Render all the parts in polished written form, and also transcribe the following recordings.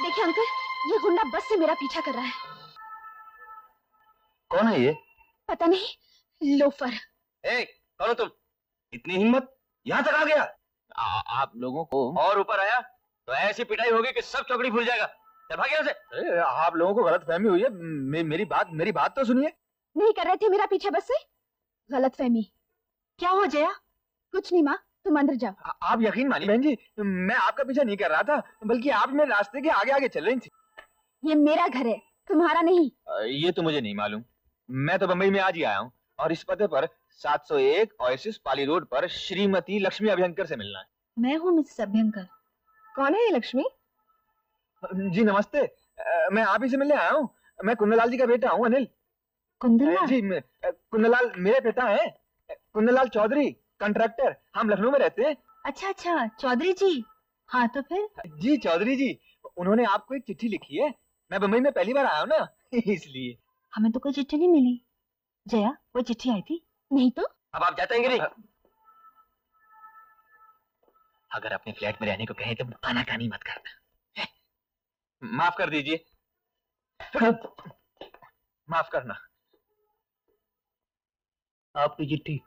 देखिए अंकल, ये गुंडा बस से मेरा पीछा कर रहा है। कौन है ये? पता नहीं, लोफर। कौन हो तुम? इतनी हिम्मत, यहाँ तक आ गया? आप लोगों को और ऊपर आया तो ऐसी पिटाई होगी कि सब चौकड़ी भूल जाएगा। चल भाग यहाँ से। आप लोगों को गलतफहमी हुई है। मेरी बात तो सुनिए। नहीं कर रहे थे मेरा पीछा बस से? गलतफहमी। क्या हो जया? कुछ नहीं माँ, तुम अंदर जाओ। आप यकीन मानिए बहन जी, मैं आपका पीछा नहीं कर रहा था, बल्कि आप मेरे रास्ते के आगे आगे चल रही थी। ये मेरा घर है, तुम्हारा नहीं। ये तो मुझे नहीं मालूम। मैं तो बम्बई में आज ही आया हूँ और इस पते पर 701 ओएसिस पाली रोड पर श्रीमती लक्ष्मी अभ्यंकर से मिलना है। मैं हूँ मिसेस अभ्यंकर। कौन है ये लक्ष्मी? जी नमस्ते, मैं आप ही से मिलने आया हूँ। मैं कुंदलाल जी का बेटा हूँ, अनिल। कुंदनलाल? जी कुंदलाल मेरे पिता हैं, कुंदनलाल चौधरी, कंट्रैक्टर। हम लखनऊ में रहते हैं। अच्छा अच्छा, चौधरी जी। हाँ तो फिर? जी चौधरी जी, उन्होंने आपको एक चिट्ठी लिखी है। मैं बम्बई में पहली बार आया हूँ ना, इसलिए। हमें तो कोई चिट्ठी नहीं मिली। जया, वो चिट्ठी आई थी? नहीं तो। अब आप जाते हैं कि नहीं? अगर अपने फ्लैट में रहने को कहें तो आनाकानी मत करना। माफ कर दीजिए। माफ करना। आपकी चिट्ठी।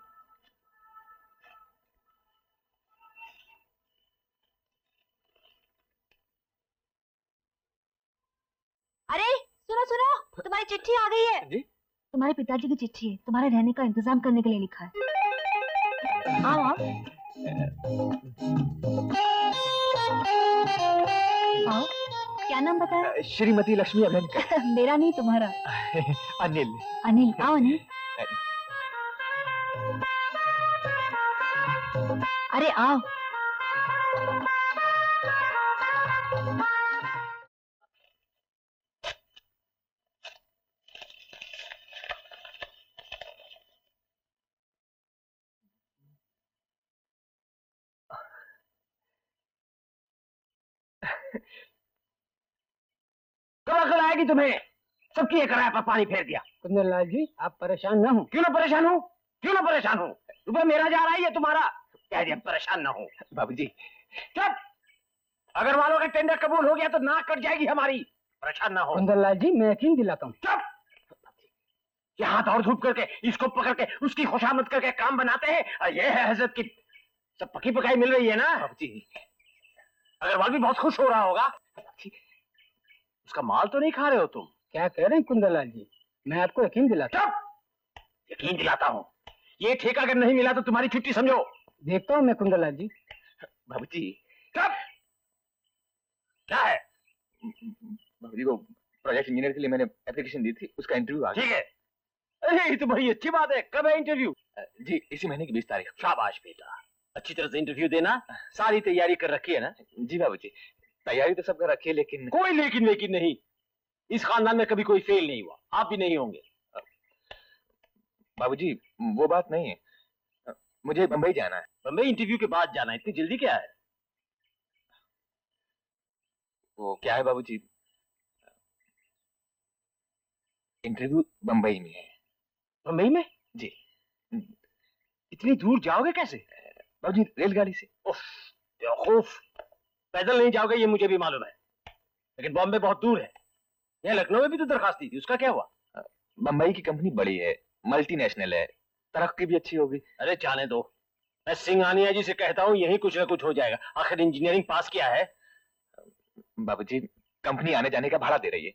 अरे सुनो सुनो, तुम्हारी चिट्ठी आ गई है। जी? तुम्हारे पिताजी की चिट्ठी है, तुम्हारे रहने का इंतजाम करने के लिए लिखा है। आओ आओ आओ। क्या नाम बताया? श्रीमती लक्ष्मी अभ्यंकर। मेरा नहीं, तुम्हारा। अनिल। अनिल। आओ अनिल। अरे आओ। कब अकल आएगी तुम्हें? सबकी ये किराए पर पानी फेर दिया। कुंदनलाल जी, आप परेशान न हो। क्यों ना परेशान हूँ? क्यों ना परेशान हूँ? रुपये मेरा जा रहा है, ये तुम्हारा। कह दिया परेशान ना हो। बाबूजी चुप। अगर वालों का टेंडर कबूल हो गया तो नाक कट जाएगी हमारी। परेशान ना हो। कुंदनलाल जी, मैं यकीन दिलाता हूँ। चुप। ये हाथ और धूप करके, इसको पकड़ के, उसकी खुशामद करके काम बनाते हैं, और ये है हजरत की सब पकी पकाई मिल रही है ना। बाबूजी अग्रवाल भी बहुत खुश हो रहा होगा। उसका माल तो नहीं खा रहे हो तुम? क्या कह रहे हैं कुंदनलाल जी? मैं आपको यकीन दिलाता हूँ। चुप। यकीन दिलाता हूँ। ये ठेका अगर नहीं मिला तो तुम्हारी छुट्टी समझो। देखता हूँ मैं कुंदनलाल जी। बाबूजी चुप। क्या है? बाबूजी को प्रोजेक्ट इंजीनियर के लिए मैंने एप्लीकेशन दी थी, उसका इंटरव्यू आ गया। ठीक है। अरे ये तो बड़ी अच्छी बात है। कब है इंटरव्यू? जी इसी महीने की 20 तारीख। शाबाश बेटा, अच्छी तरह से इंटरव्यू देना। सारी तैयारी कर रखी है ना? जी बाबूजी, तैयारी तो सब कर रखी है, लेकिन कोई लेकिन वेकिन नहीं। इस खानदान में कभी कोई फेल नहीं हुआ, आप भी नहीं होंगे। बाबूजी वो बात नहीं है, मुझे बंबई जाना है। बंबई इंटरव्यू के बाद जाना है? इतनी जल्दी क्या है? वो क्या है बाबूजी, इंटरव्यू बंबई में है। बंबई में? जी। इतनी दूर जाओगे कैसे? बाबूजी रेलगाड़ी से। उफ, बेवकूफ, पैदल नहीं जाओगे ये मुझे भी मालूम है, लेकिन बॉम्बे बहुत दूर है। यहाँ लखनऊ में भी तो दरखास्त दी थी, उसका क्या हुआ? बंबई की कंपनी बड़ी है, मल्टीनेशनल है, तरक्की भी अच्छी होगी। अरे जाने दो, मैं सिंघानिया जी से कहता हूँ, यही कुछ ना कुछ हो जाएगा। आखिर इंजीनियरिंग पास किया है। बाबूजी कंपनी आने जाने का भाड़ा दे रही है।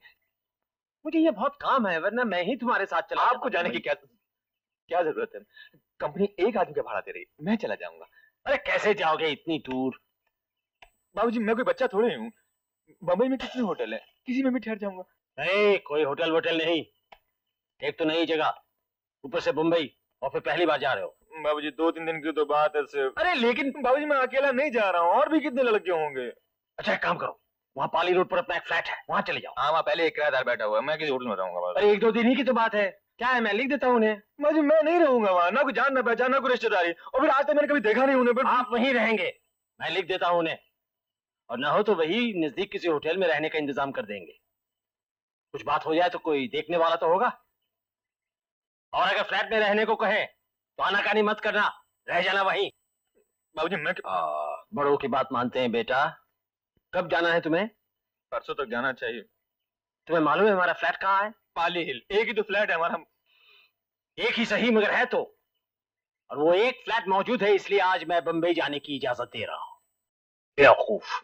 मुझे ये बहुत काम है, वरना मैं ही तुम्हारे साथ चला। आपको जाने की क्या क्या जरूरत है? कंपनी एक आदमी का भाड़ा दे रही है, मैं चला जाऊंगा। अरे कैसे जाओगे इतनी दूर? बाबूजी मैं कोई बच्चा थोड़े हूँ, बंबई में कितने होटल है, किसी में भी ठहर जाऊंगा। नहीं कोई होटल वोटल नहीं, एक तो नई जगह, ऊपर से बंबई, और फिर पहली बार जा रहे हो। बाबूजी 2-3 दिन की तो बात है सिर्फ। अरे लेकिन बाबूजी मैं अकेला नहीं जा रहा हूँ, और भी कितने लड़के होंगे। अच्छा एक काम करो, वहाँ पाली रोड पर अपना एक फ्लैट है, वहाँ चले जाओ। हाँ वहाँ पहले एक किराएदार बैठा हुआ है, मैं किसी होटल में रहूंगा। अरे 1-2 दिन ही की तो बात है, क्या है मैं लिख देता हूँ उन्हें। बाबूजी मैं नहीं रहूंगा वहाँ, ना कोई जान ना पहचान ना कोई रिश्तेदारी, और फिर आज तक मैंने कभी देखा नहीं उन्हें। आप वहीं रहेंगे, मैं लिख देता हूँ उन्हें, और ना हो तो वही नजदीक किसी होटल में रहने का इंतजाम कर देंगे। कुछ बात हो जाए तो कोई देखने वाला तो होगा, और अगर फ्लैट में रहने को कहें तो आनाकानी मत करना, रह जाना वहीं। बाबूजी मैं बड़ों की बात मानते हैं बेटा। कब जाना है तुम्हें? परसों तक जाना चाहिए। तुम्हें मालूम है हमारा फ्लैट कहाँ है? पाली हिल, एक ही तो फ्लैट है हमारा। एक ही सही मगर है तो, और वो एक फ्लैट मौजूद है, इसलिए आज मैं बंबई जाने की इजाजत दे रहा हूँ। बेवकूफ।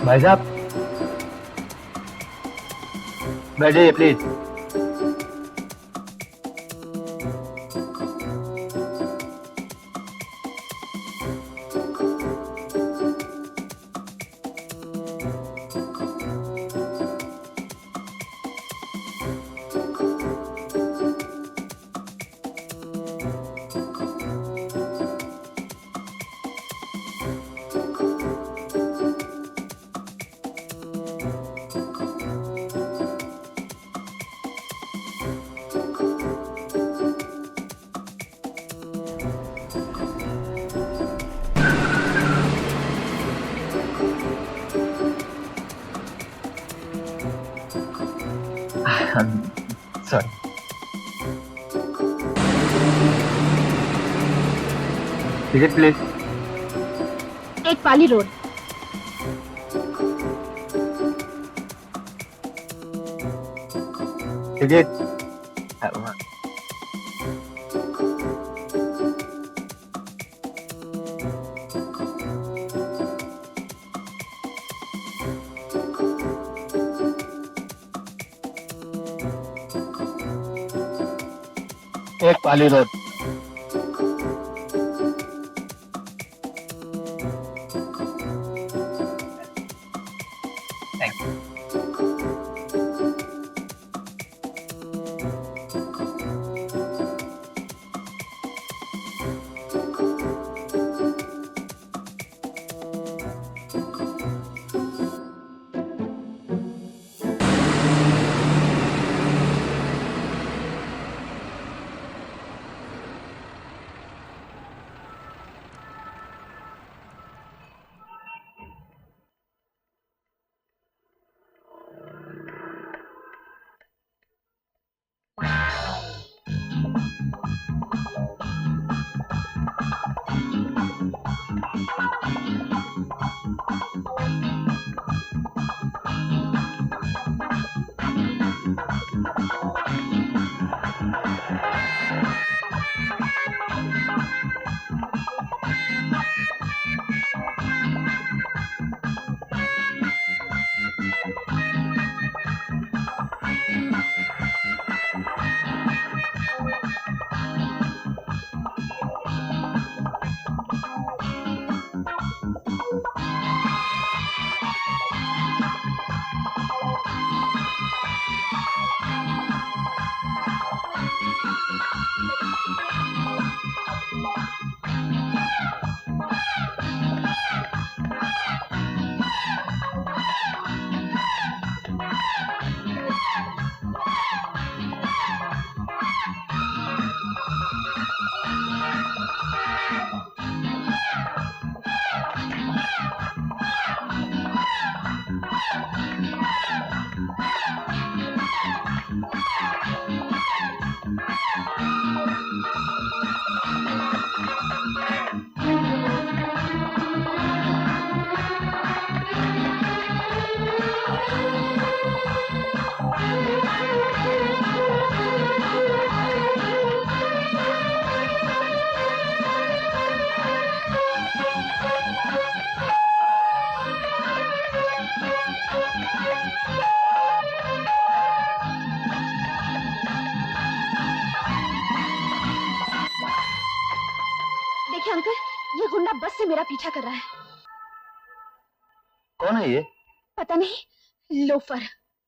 भाई साहब बैठ जाइए प्लीज। सॉरी। Ticket please. एक पाली रोड। टिकट। एक पाली रोड। से मेरा पीछा कर रहा है। कौन है ये? पता नहीं, लोफर।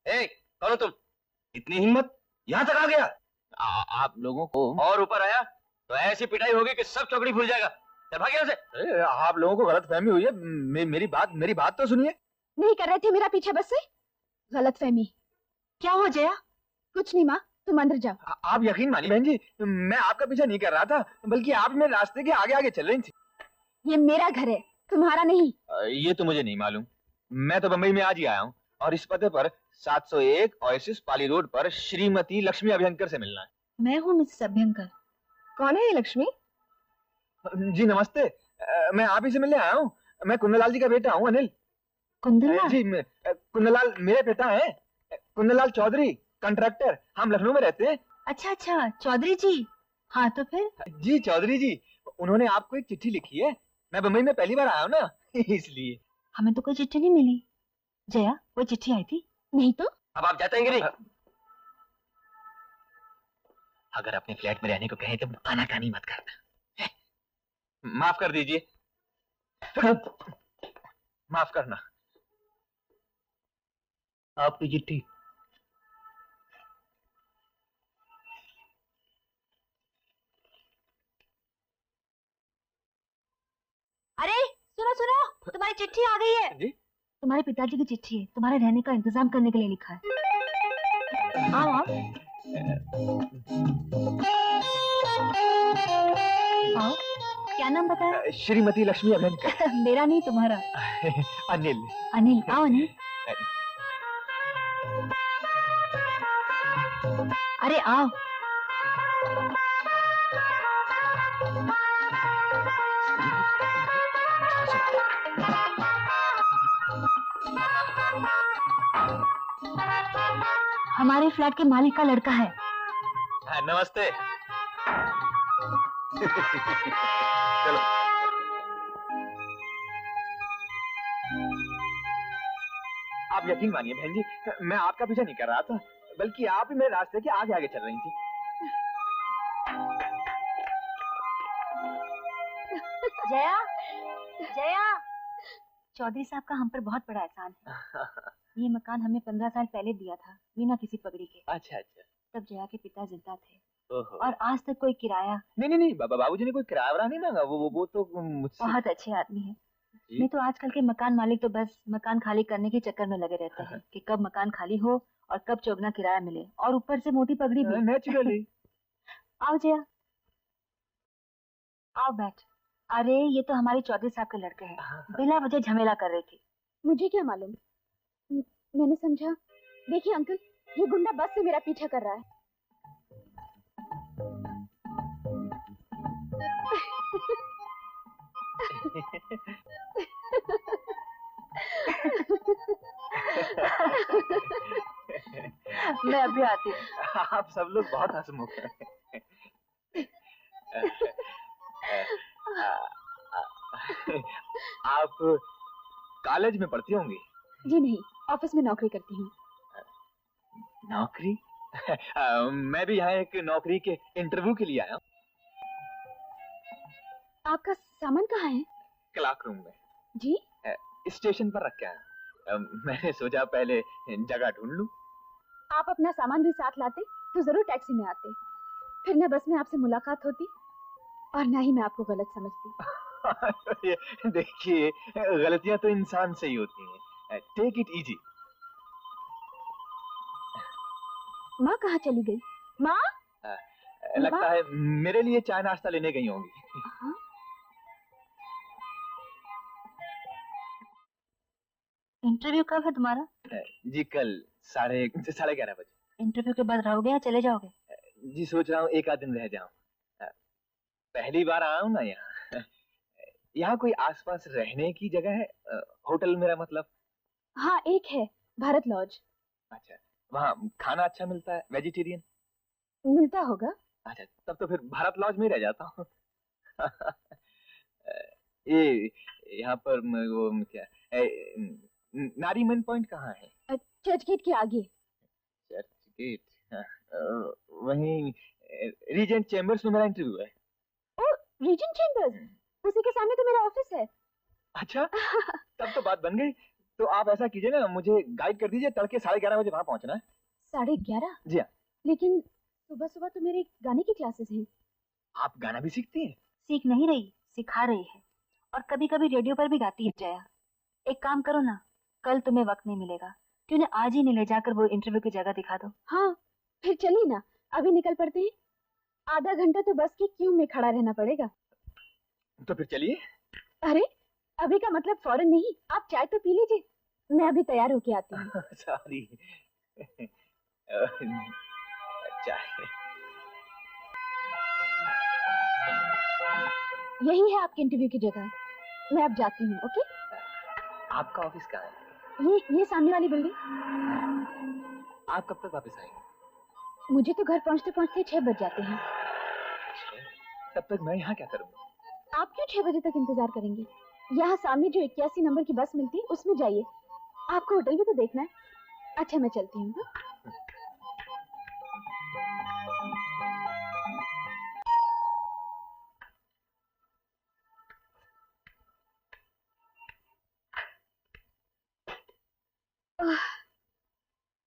कौन हो तुम? इतनी हिम्मत, यहाँ तक आ गया? आप लोगों को और ऊपर आया तो ऐसी पिटाई होगी कि सब चौकड़ी भूल जाएगा। चल भाग यहाँ से। आप लोगों को गलतफहमी हुई है। मेरी बात तो सुनिए। नहीं कर रहे थे मेरा पीछा बस से? गलतफहमी। क्या हो जया? कुछ नहीं माँ, तुम अंदर जाओ। आप यकीन मानिए बहन जी, मैं आपका पीछा नहीं कर रहा था, बल्कि आप मेरे रास्ते के आगे आगे चल रही थी। ये मेरा घर है, तुम्हारा नहीं। ये तो मुझे नहीं मालूम। मैं तो बम्बई में आज ही आया हूँ और इस पते पर 701 ओएसिस पाली रोड पर श्रीमती लक्ष्मी अभ्यंकर से मिलना है। मैं हूँ मिसेस अभ्यंकर। कौन है ये लक्ष्मी? जी नमस्ते। मैं आप ही से मिलने आया हूँ। मैं कुंदलाल जी का बेटा हूँ, अनिल। कुंदन जी कुंदलाल मेरे पिता हैं, कुंदलाल चौधरी, कंट्रैक्टर। हम लखनऊ में रहते हैं। अच्छा अच्छा, चौधरी जी। हाँ तो फिर? जी चौधरी जी, उन्होंने आपको एक चिट्ठी लिखी है। मैं बम्बई में पहली बार आया हूँ ना, इसलिए। हमें तो कोई चिट्ठी नहीं मिली। जया, कोई चिट्ठी आई थी? नहीं तो। अब आप जाते हैं कि नहीं? अगर अपने फ्लैट में रहने को कहें तो आनाकानी मत करना। माफ कर दीजिए। माफ करना। आपकी चिट्ठी। अरे सुनो सुनो, तुम्हारी चिट्ठी आ गई है। जी? तुम्हारे पिताजी की चिट्ठी है, तुम्हारे रहने का इंतजाम करने के लिए लिखा है। आओ आओ आओ। क्या नाम बताया? श्रीमती लक्ष्मी अभ्यंकर। मेरा नहीं, तुम्हारा। अनिल। अनिल। आओ अनिल। अरे आओ। हमारे फ्लैट के मालिक का लड़का है। नमस्ते। चलो। आप यकीन मानिए बहन जी, मैं आपका पीछा नहीं कर रहा था, बल्कि आप ही मेरे रास्ते के आगे आगे चल रही थी। जया, जया, चौधरी साहब का हम पर बहुत बड़ा एहसान है। ये मकान हमें 15 साल पहले दिया था, बिना किसी पगड़ी के। अच्छा अच्छा। तब जया के पिता जिंदा थे। ओहो। और आज तक कोई किराया। नहीं, बाबूजी ने कोई किराया नहीं मांगा। वो तो मुझसे। बहुत अच्छे आदमी है। नहीं तो आजकल के मकान मालिक तो बस मकान खाली करने के चक्कर में लगे रहते हैं कि कब मकान खाली हो और कब चौगना किराया मिले, और ऊपर से मोटी पगड़ी भी। नेचुरली। आओ जया, आओ बैठ। अरे ये तो हमारे चौधरी साहब के लड़के हैं, बिना वजह झमेला कर रही थी। मुझे क्या मालूम, मैंने समझा। देखिए अंकल, ये गुंडा बस से मेरा पीछा कर रहा है। मैं अभी आती हूँ। आप सब लोग बहुत हंसमुख हैं। आप कॉलेज में पढ़ती होंगी? जी नहीं, ऑफिस में नौकरी करती हूँ। नौकरी? मैं भी यहाँ एक नौकरी के इंटरव्यू के लिए आया हूँ। आपका सामान कहाँ है? क्लास रूम में। जी? स्टेशन पर रख के आया। मैंने सोचा पहले जगह ढूंढ लूं। आप अपना सामान भी साथ लाते तो जरूर टैक्सी में आते, फिर न बस में आपसे मुलाकात होती और ना ही मैं आपको गलत समझती। देखिए, गलतियां तो इंसान से ही होती हैं। Take it easy. माँ कहाँ चली गई? माँ? लगता है मेरे लिए चाय नाश्ता लेने गई होंगी। हाँ? इंटरव्यू कब है तुम्हारा? जी कल 11:30 बजे। इंटरव्यू के बाद रहोगे या चले जाओगे? जी सोच रहा हूँ एक आध दिन रह जाऊं। पहली बार आया हूँ ना यहाँ। यहाँ कोई आसपास रहने की जगह है? होटल मेरा मतलब। हाँ एक है, भारत लॉज। अच्छा, वहाँ खाना अच्छा मिलता है? वेजिटेरियन मिलता होगा। अच्छा, तब तो फिर भारत लॉज में रह जाता हूँ। ये यहाँ पर वो क्या नारीमन पॉइंट कहाँ है? चर्च गेट के आगे। चर्च गेट? वहीं रीजेंट चेम्बर्स में मेरा इंटरव्यू है। ओ, रीजेंट चेम्बर्स। उसी के सामने तो मेरा ऑफिस है। अच्छा, तब तो बात बन गई। तो आप ऐसा कीजिए ना, मुझे गाइड कर दीजिए, तड़के 11:30 बजे वहाँ पहुँचना है। 11:30? जी हाँ। लेकिन सुबह सुबह तो मेरे गाने की क्लासेस हैं। आप गाना भी सीखती हैं? सीख नहीं रही, सिखा रही है। और कभी कभी रेडियो पर भी गाती है जया। एक काम करो ना, कल तुम्हें वक्त नहीं मिलेगा, क्यों ना आज ही नहीं ले जाकर वो इंटरव्यू की जगह दिखा दो। हाँ, फिर चलिए ना, अभी निकल पड़ते हैं। आधा घंटा तो बस की क्यू में खड़ा रहना पड़ेगा। तो फिर चलिए। अरे, अभी का मतलब फौरन नहीं, आप चाय तो पी लीजिए, मैं अभी तैयार होके आती हूँ। सॉरी। चाय। यही है आपके इंटरव्यू की जगह, मैं अब जाती हूँ। ओके? आपका ऑफिस कहाँ है? ये सामने वाली बिल्डिंग। आप कब तक वापस आएंगे? मुझे तो घर पहुँचते पहुँचते 6 बज जाते हैं। तब तक मैं यहाँ क्या करूँगा? आप क्यों 6 बजे तक इंतजार करेंगे? यहाँ सामने जो 81 नंबर की बस मिलती है उसमें जाइए, आपको होटल भी तो देखना है। अच्छा, मैं चलती हूँ।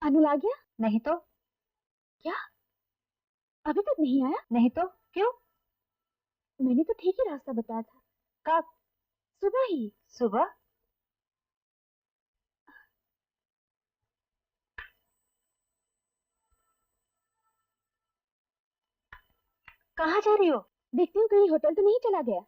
अनिल आ गया? नहीं तो क्या? अभी तक नहीं आया? नहीं तो क्यों? मैंने तो ठीक ही रास्ता बताया था। कब? सुबह ही। सुबह? कहाँ जा रही हो? देखती हूँ कहीं होटल तो नहीं चला गया।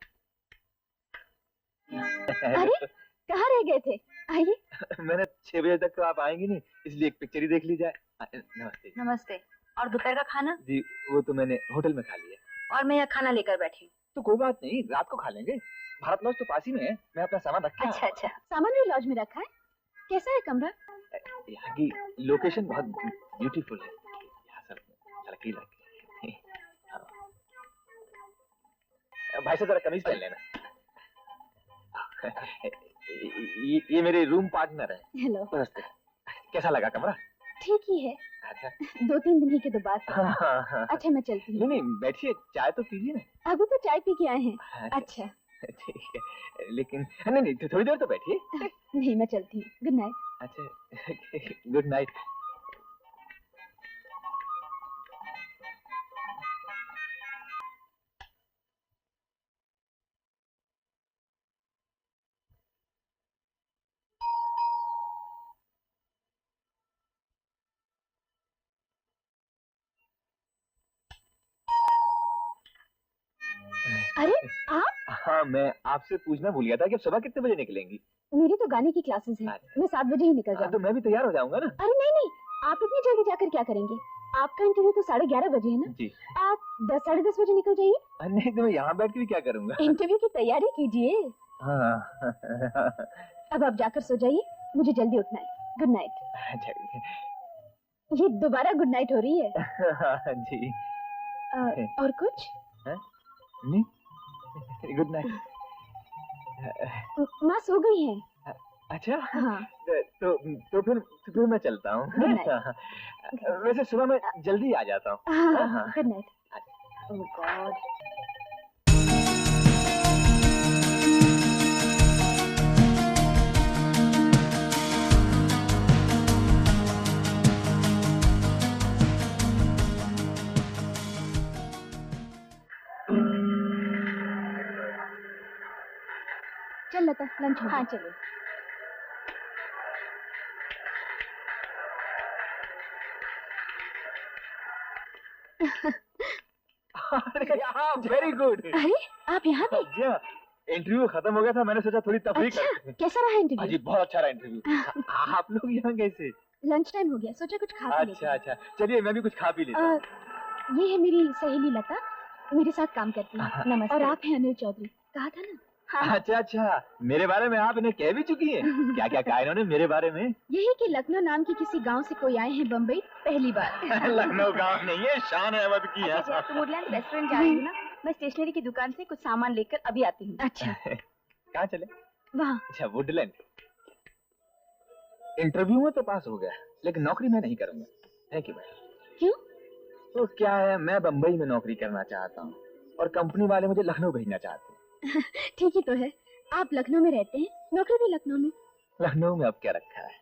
अरे, कहाँ रह गए थे? आइए। मैंने 6 बजे तक तो आप आएंगी नहीं, इसलिए एक पिक्चर ही देख ली जाए। नमस्ते। नमस्ते। और दोपहर का खाना? जी, वो तो मैंने होटल में खा लिया। और मैं यहाँ खाना लेकर बैठी हूँ। तो कोई बात नहीं, रात को खा लेंगे। भारत लॉज तो पास ही में है, मैं अपना सामान रख के अच्छा अच्छा, सामान भी लॉज में रखा है? कैसा है कमरा? यहाँ की लोकेशन बहुत ब्यूटीफुल है। यहाँ सब लड़की लड़की। भाई साहब जरा कमीज पहन लेना। ये मेरे रूम पार्टनर है। हेलो। नमस्ते। कैसा लगा कमरा? ठीक ही है। अच्छा। 2-3 दिन ही के तो बाद। हाँ। अच्छा, मैं चलती हूँ। नहीं, बैठिए, चाय तो पीजिए ना। अभी तो चाय पी के आए हैं। अच्छा। ठीक है, लेकिन नहीं, थोड़ी देर तो बैठिए। नहीं, मैं चलती हूँ। Good night. अच्छा, गुड नाइट। अरे, आप? हाँ, मैं आपसे पूछना भूल गया था कि आप सुबह कितने बजे निकलेंगी? मेरी तो गाने की क्लासेस हैं। मैं 7 बजे ही निकल जाऊँ। तो मैं भी तैयार हो जाऊंगा ना। अरे नहीं नहीं, आप इतनी जल्दी जाकर क्या करेंगे? आपका इंटरव्यू तो 11:30 बजे है ना? जी। आप 10 साढ़े 10 बजे निकल जाइए। नहीं तो मैं यहाँ बैठ के भी क्या करूँगा? इंटरव्यू की तैयारी कीजिए। हाँ। अब आप जाकर सो जाइए, मुझे जल्दी उठना है। Good night. ये दोबारा गुड नाइट हो रही है। जी। और कुछ? नहीं, गुड नाइट। माँ सो गई हैं। अच्छा। हाँ। तो फिर मैं चलता हूँ। Good night. वैसे सुबह मैं जल्दी आ जाता हूँ। हाँ, गुड नाइट। ओह गॉड। चल लता, लंच हो। हाँ चलो। Very good. अरे, आप यहाँ पे? इंटरव्यू खत्म हो गया था, मैंने सोचा थोड़ी तफरीह अच्छा, करते हैं। कैसा रहा इंटरव्यू? जी बहुत अच्छा रहा इंटरव्यू। आप लोग यहाँ कैसे? लंच टाइम हो गया, सोचा कुछ खा पी लेते हैं। अच्छा, चलिए मैं भी कुछ खा पी लेता हूँ। ये है मेरी सहेली लता, मेरे साथ काम करती है। नमस्ते। और आप हैं अनिल चौधरी, कहा था ना? हाँ। अच्छा, मेरे बारे में आप इन्हें कह भी चुकी हैं? क्या क्या कहा इन्होंने मेरे बारे में? यही कि लखनऊ नाम के किसी गांव से कोई आए हैं बम्बई पहली बार। लखनऊ गांव नहीं है, शान अहमद की है। अच्छा, तुम वुडलैंड रेस्टोरेंट जा रही हो ना? मैं स्टेशनरी की दुकान से कुछ सामान लेकर अभी आती हूँ। अच्छा। कहाँ चले? वहाँ। अच्छा, वुडलैंड। इंटरव्यू में तो पास हो गया, लेकिन नौकरी मैं नहीं करूंगा। थैंक यू भाई। क्यों? तो क्या है, मैं बम्बई में नौकरी करना चाहता हूँ और कंपनी वाले मुझे लखनऊ भेजना चाहते हैं। ठीक ही तो है। आप लखनऊ में रहते हैं, नौकरी भी लखनऊ में। लखनऊ में अब क्या रखा है?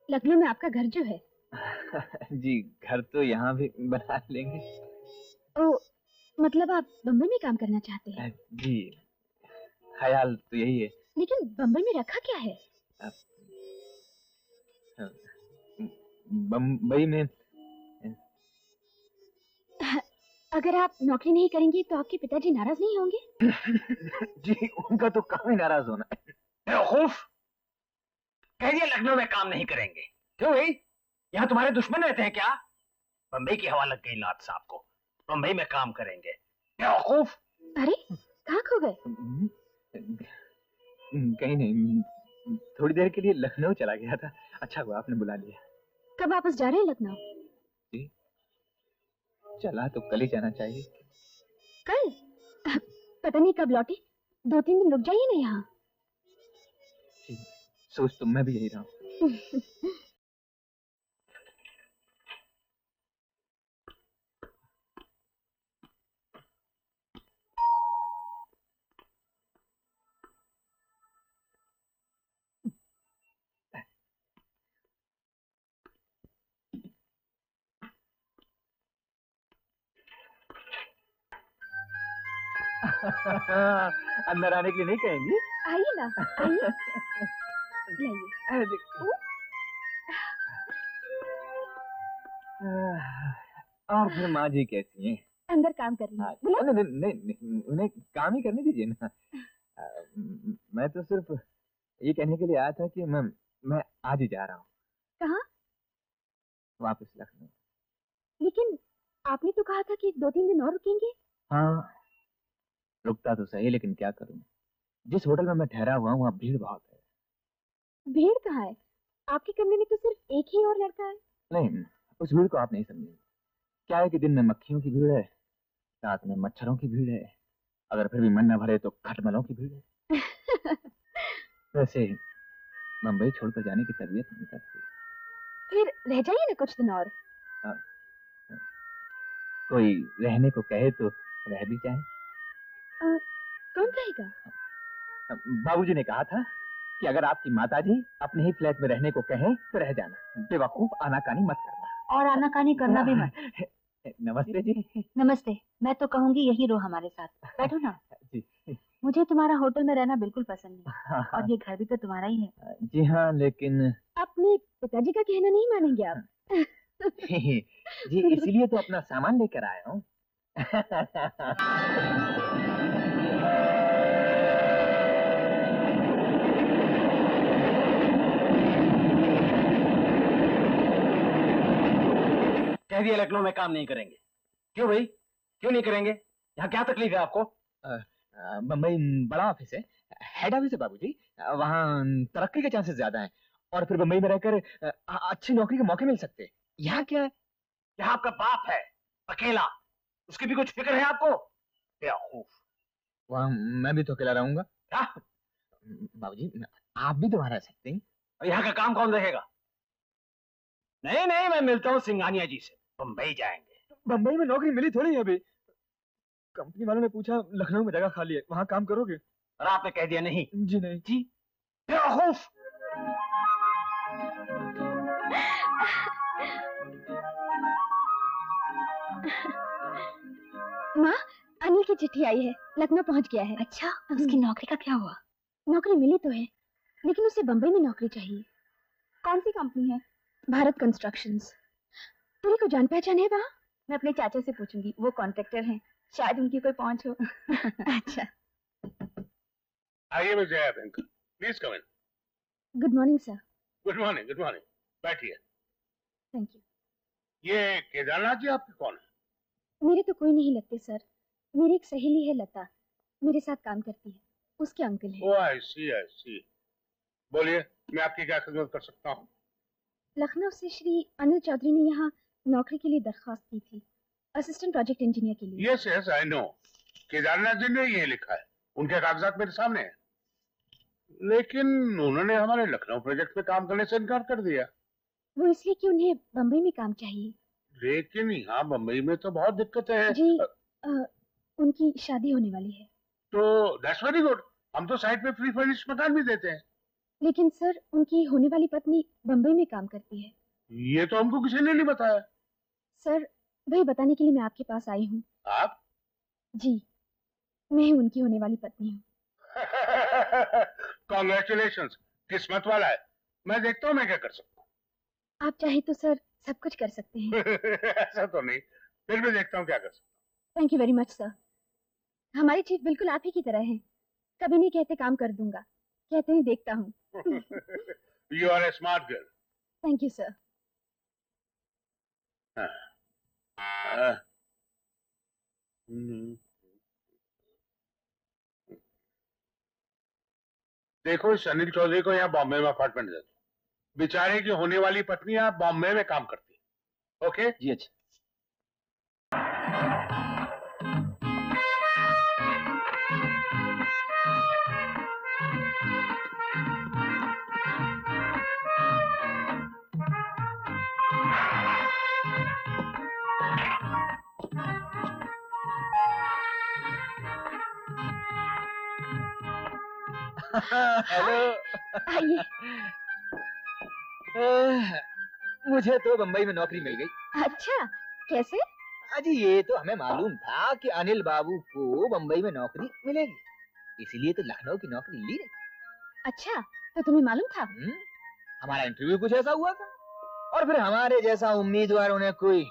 लखनऊ में आपका घर जो है। जी, घर तो यहाँ भी बना लेंगे। ओ, मतलब आप बम्बई में काम करना चाहते हैं? जी, ख्याल तो यही है। लेकिन बम्बई में रखा क्या है? बम्बई में अगर आप नौकरी नहीं करेंगे तो आपके पिताजी नाराज नहीं होंगे? जी, उनका तो काम ही नाराज होना है। बेवकूफ, कह दिया लखनऊ में काम नहीं करेंगे। क्यों भाई, यहाँ तुम्हारे दुश्मन रहते हैं क्या? बम्बई की हवा लग गई लाट साहब को, बम्बई में काम करेंगे। बेवकूफ। अरे कहाँ खो गए? कहीं नहीं, थोड़ी देर के लिए लखनऊ चला गया था। अच्छा हुआ आपने बुला लिया। कब वापस जा रहे हैं लखनऊ? जी, चला तो कल ही जाना चाहिए। कल? पता नहीं कब लौटे। 2-3 दिन रुक जाइए ना यहाँ। सोच तो मैं भी यही रहा हूँ। अंदर आने के लिए नहीं कहेंगी? आइए ना, आइए। लाइए। और फिर माँ जी कैसी हैं? अंदर काम कर रही हैं। बुला? नहीं, उन्हें काम ही करने दीजिए ना। मैं तो सिर्फ ये कहने के लिए आया था कि मैं आज ही जा रहा हूँ। कहाँ? वापस लखनऊ। लेकिन आपने तो कहा था कि 2-3 दिन और रुकेंगे। हाँ, रुकता तो सही, लेकिन क्या करूँ, जिस होटल में मैं ठहरा हुआ हूँ वहाँ भीड़ बहुत है। भीड़ कहाँ है? आपके कमरे में तो सिर्फ एक ही और लड़का है। नहीं, उस भीड़ को आप नहीं समझेंगे। क्या है कि दिन में मक्खियों की भीड़ है, रात में मच्छरों की भीड़ है, अगर फिर भी मन न भरे तो खटमलों की भीड़ है। वैसे मुंबई छोड़कर जाने की तबीयत नहीं करती। फिर रह जाइए ना कुछ दिन और। कोई रहने को कहे तो रह भी जाए। कौन कहेगा? बाबूजी ने कहा था कि अगर आपकी माताजी अपने ही फ्लैट में रहने को कहें तो रह जाना। बेवकूफ, आनाकानी मत करना। और आनाकानी करना भी मत। नमस्ते जी। नमस्ते। मैं तो कहूँगी यही रहो हमारे साथ। बैठो ना। जी। मुझे तुम्हारा होटल में रहना बिल्कुल पसंद नहीं। और ये घर भी तो तुम्हारा ही है। जी हाँ, लेकिन अपने पिताजी का कहना नहीं मानेंगे आप? जी, इसीलिए तो अपना सामान लेकर आया हूँ। कह दिया लखनऊ में काम नहीं करेंगे। क्यों भाई, क्यों नहीं करेंगे? यहाँ क्या तकलीफ है आपको? बम्बई बड़ा ऑफिस है, हेड ऑफिस है बाबूजी। वहाँ तरक्की के चांसेस ज्यादा हैं और फिर बम्बई में रहकर अच्छी नौकरी के मौके मिल सकते हैं। यहाँ क्या है? यहाँ आपका बाप है अकेला, उसकी भी कुछ फिक्र है आपको? बेवकूफ। वहाँ मैं भी तो अकेला रहूंगा। क्या? बाबूजी, आप भी तो वहाँ रह सकते हैं। और यहाँ का काम कौन देखेगा? नहीं नहीं, मैं मिलता हूँ सिंघानिया जी से, बम्बई जाएंगे। बम्बई में नौकरी मिली थोड़ी है अभी। कंपनी वालों ने पूछा लखनऊ में जगह खाली है, वहाँ काम करोगे? और आपने कह दिया नहीं? जी नहीं। जी बेवकूफ। माँ, अनिल की चिट्ठी आई है, लखनऊ पहुँच गया है। अच्छा, उसकी नौकरी का क्या हुआ? नौकरी मिली तो है, लेकिन उसे बम्बई में नौकरी चाहिए। कौन सी कंपनी है? भारत कंस्ट्रक्शंस। तुम्हें को जान पहचान है वहाँ? मैं अपने चाचा से पूछूंगी, वो कॉन्ट्रैक्टर हैं, शायद उनकी कोई पहुंच हो। अच्छा। आइए मिस जया बैंक, please come in. Good morning sir. Good morning, good morning, बैठिए। Thank you. ये केदारनाथ जी आपके कौन है? मेरे तो कोई नहीं लगते सर, मेरी एक सहेली है लता, मेरे साथ काम करती है, उसके अंकल है। ओह आई सी, आई सी। बोलिए, मैं आपकी क्या खिदमत कर सकता हूँ? लखनऊ से श्री अनिल चौधरी ने यहाँ नौकरी के लिए दरख्वास्त की थी, असिस्टेंट प्रोजेक्ट इंजीनियर के लिए। Yes yes I know, Kedarnath ji ने ये लिखा है, उनके कागजात मेरे सामने है। लेकिन उन्होंने हमारे लखनऊ प्रोजेक्ट पे काम करने से इनकार कर दिया। वो इसलिए कि उन्हें बम्बई में काम चाहिए। लेकिन यहाँ बम्बई में तो बहुत दिक्कतें हैं। जी, उनकी शादी होने वाली है। तो दैट्स वेरी गुड। हम तो साइट पे फ्री फर्निश्ड मकान भी देते हैं। लेकिन सर उनकी होने वाली पत्नी बम्बई में काम करती है। ये तो हमको किसी ने नहीं बताया। सर वही बताने के लिए मैं आपके पास आई हूँ। आप? जी, मैं ही उनकी होने वाली पत्नी हूँ। कॉन्ग्रेचुलेशंस, किस्मत वाला है। मैं देखता हूँ मैं क्या कर सकता हूँ। आप चाहे तो सर सब कुछ कर सकते हैं। ऐसा तो नहीं, फिर भी देखता हूँ क्या कर सकता thank you very much sir. हमारी चीफ बिल्कुल आप ही की तरह है। कभी नहीं कहते काम कर दूंगा, कहते हैं देखता हूँ। हूँ। You are a smart girl. Thank you sir. देखो इस अनिल चौधरी को यहाँ बॉम्बे में अपार्टमेंट दे दो। बेचारे की होने वाली पत्नी यहाँ बॉम्बे में काम करती है। ओके जी अच्छा। हेलो। आइए। मुझे तो बम्बई में नौकरी मिल गई। अच्छा, कैसे? अजी ये तो हमें मालूम था कि अनिल बाबू को बम्बई में नौकरी मिलेगी, इसीलिए तो लखनऊ की नौकरी ली नहीं। अच्छा, तो तुम्हें मालूम था? हमारा इंटरव्यू कुछ ऐसा हुआ था, और फिर हमारे जैसा उम्मीदवार उन्हें कोई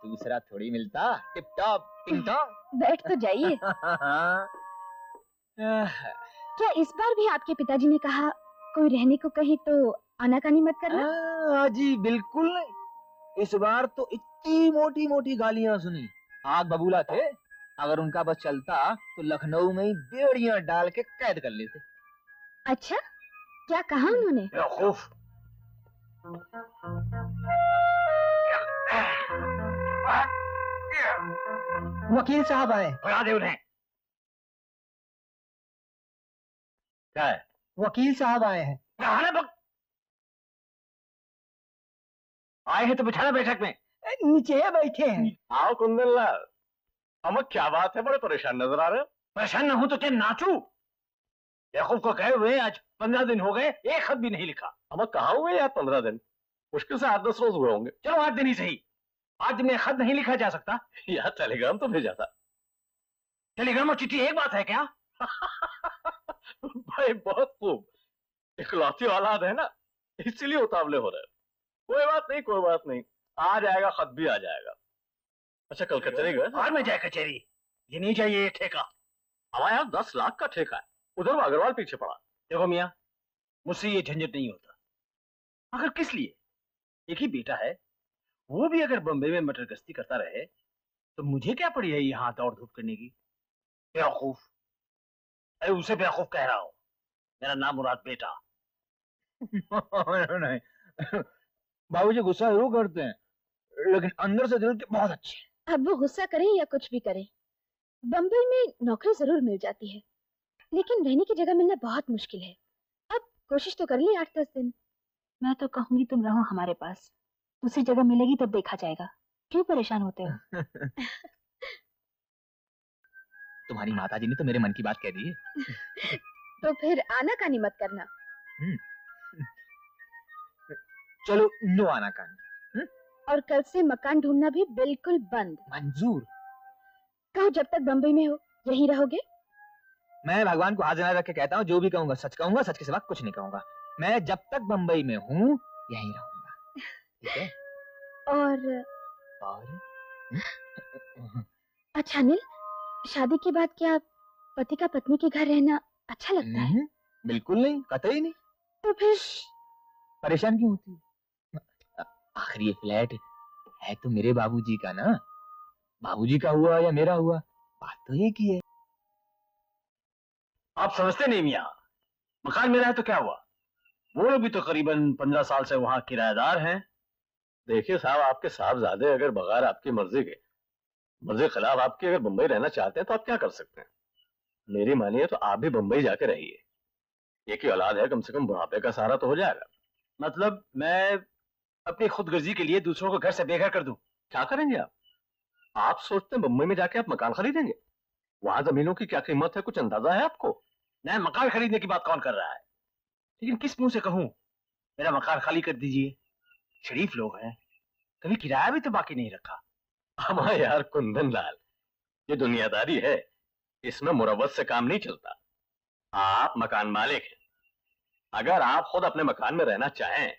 दूसरा थोड़ी मिलता। टिप टॉप टिंग टॉप। बैठ तो जाइए। क्या इस बार भी आपके पिताजी ने कहा कोई रहने को कहे तो आनाकानी मत करना? जी बिल्कुल नहीं। इस बार तो इतनी मोटी मोटी गालियां सुनी, आग बबूला थे। अगर उनका बस चलता तो लखनऊ में ही बेड़ियां डाल के कैद कर लेते। अच्छा, क्या कहा उन्होंने? बेवकूफ। वकील साहब आए। भगा दे उन्हें। क्या है? वकील साहब आए हैं। आए हैं तो बिठाना बैठक में। नीचे बैठे हैं। आओ कुंदन लाल। अमक क्या बात है, बड़े परेशान नजर आ रहे हो। परेशान न हूं तो क्या नाचू? बेवकूफ को कहे हुए आज 15 दिन हो गए, एक खत भी नहीं लिखा। अमक कहाँ हुए यार 15 दिन? मुश्किल से 8-10 रोज हुए होंगे। चलो 8 दिन ही सही। 8 दिन में खत नहीं लिखा जा सकता? यार टेलीग्राम तो भेजा था। टेलीग्राम और चिट्ठी एक बात है क्या? भाई बहुत खूब, इकलौती औलाद है ना, इसीलिए उतावले हो रहे हैं। कोई बात नहीं, कोई बात नहीं, आ जाएगा, खत भी आ जाएगा। अच्छा कल कचहरी गए? और मैं जाए कचहरी? ये नहीं चाहिए ये ठेका। हमारे यहाँ 10 लाख का ठेका है, उधर वो अग्रवाल पीछे पड़ा। देखो मियाँ, मुझसे ये झंझट नहीं होता। आखिर किस लिए? एक ही बेटा है, वो भी अगर बम्बई में मटर गश्ती करता रहे तो मुझे क्या पड़ी है यहाँ दौड़ धूप करने की? बेवकूफ। अरे उसे बेवकूफ कह रहा हूँ, मेरा नाम मुराद बेटा। नहीं, बाबूजी गुस्सा जरूर करते हैं, लेकिन अंदर से दिल के बहुत अच्छे हैं। अब वो गुस्सा करें या कुछ भी करें, बम्बई में नौकरी जरूर मिल जाती है, लेकिन रहने की जगह मिलना बहुत मुश्किल है। अब कोशिश तो कर ली 8-10 दिन। मैं तो कहूंगी तुम रहो हमारे पास, दूसरी जगह मिलेगी तब देखा जाएगा। क्यों परेशान होते हो? तुम्हारी माताजी ने तो मेरे मन की बात कह दी है। तो फिर आनाकानी मत करना। चलो नो आनाकानी। और कल से मकान ढूंढना भी बिल्कुल बंद। मंजूर। कहो जब तक बम्बई में हो यहीं रहोगे? मैं भगवान को हाथ जला रख के कहता हूँ, जो भी कहूंगा सच के सिवा कुछ नहीं कहूंगा। मैं जब तक बम्बई में हूँ यहीं रहूंगा, ठीक है? और अच्छा अनिल, शादी के बाद क्या पति का पत्नी के घर रहना अच्छा लगता है? बिल्कुल नहीं, कतई नहीं। तो फिर परेशान क्यों होती है? आखिर ये फ्लैट है तो मेरे बाबूजी का ना, बाबूजी का हुआ या मेरा हुआ, बात तो एक ही है। आप समझते नहीं मियाँ, मकान मेरा है तो क्या हुआ? वो लोग भी तो करीबन 15 साल से वहाँ किराएदार हैं। देखिए साहब, आपके साहबजादे अगर बगैर आपकी मर्जी खिलाफ आपके अगर बम्बई रहना चाहते हैं तो आप क्या कर सकते हैं? मेरी मानिए तो आप भी बम्बई जाके रहिए। एक ही औलाद है, कम से कम बुढ़ापे का सहारा तो हो जाएगा। मतलब मैं अपनी खुदगर्जी के लिए दूसरों को घर से बेघर कर दूं? क्या करेंगे आप? आप सोचते हैं बम्बई में जाके आप मकान खरीदेंगे? वहां जमीनों की क्या कीमत है, कुछ अंदाजा है आपको? नया मकान खरीदने की बात कौन कर रहा है? लेकिन किस मुंह से कहूं मेरा मकान खाली कर दीजिए? शरीफ लोग हैं, कभी किराया भी तो बाकी नहीं रखा। हमारे यार कुंदन लाल, ये दुनियादारी है, इसमें मुरव्वत से काम नहीं चलता। आप मकान मालिक हैं, अगर आप खुद अपने मकान में रहना चाहें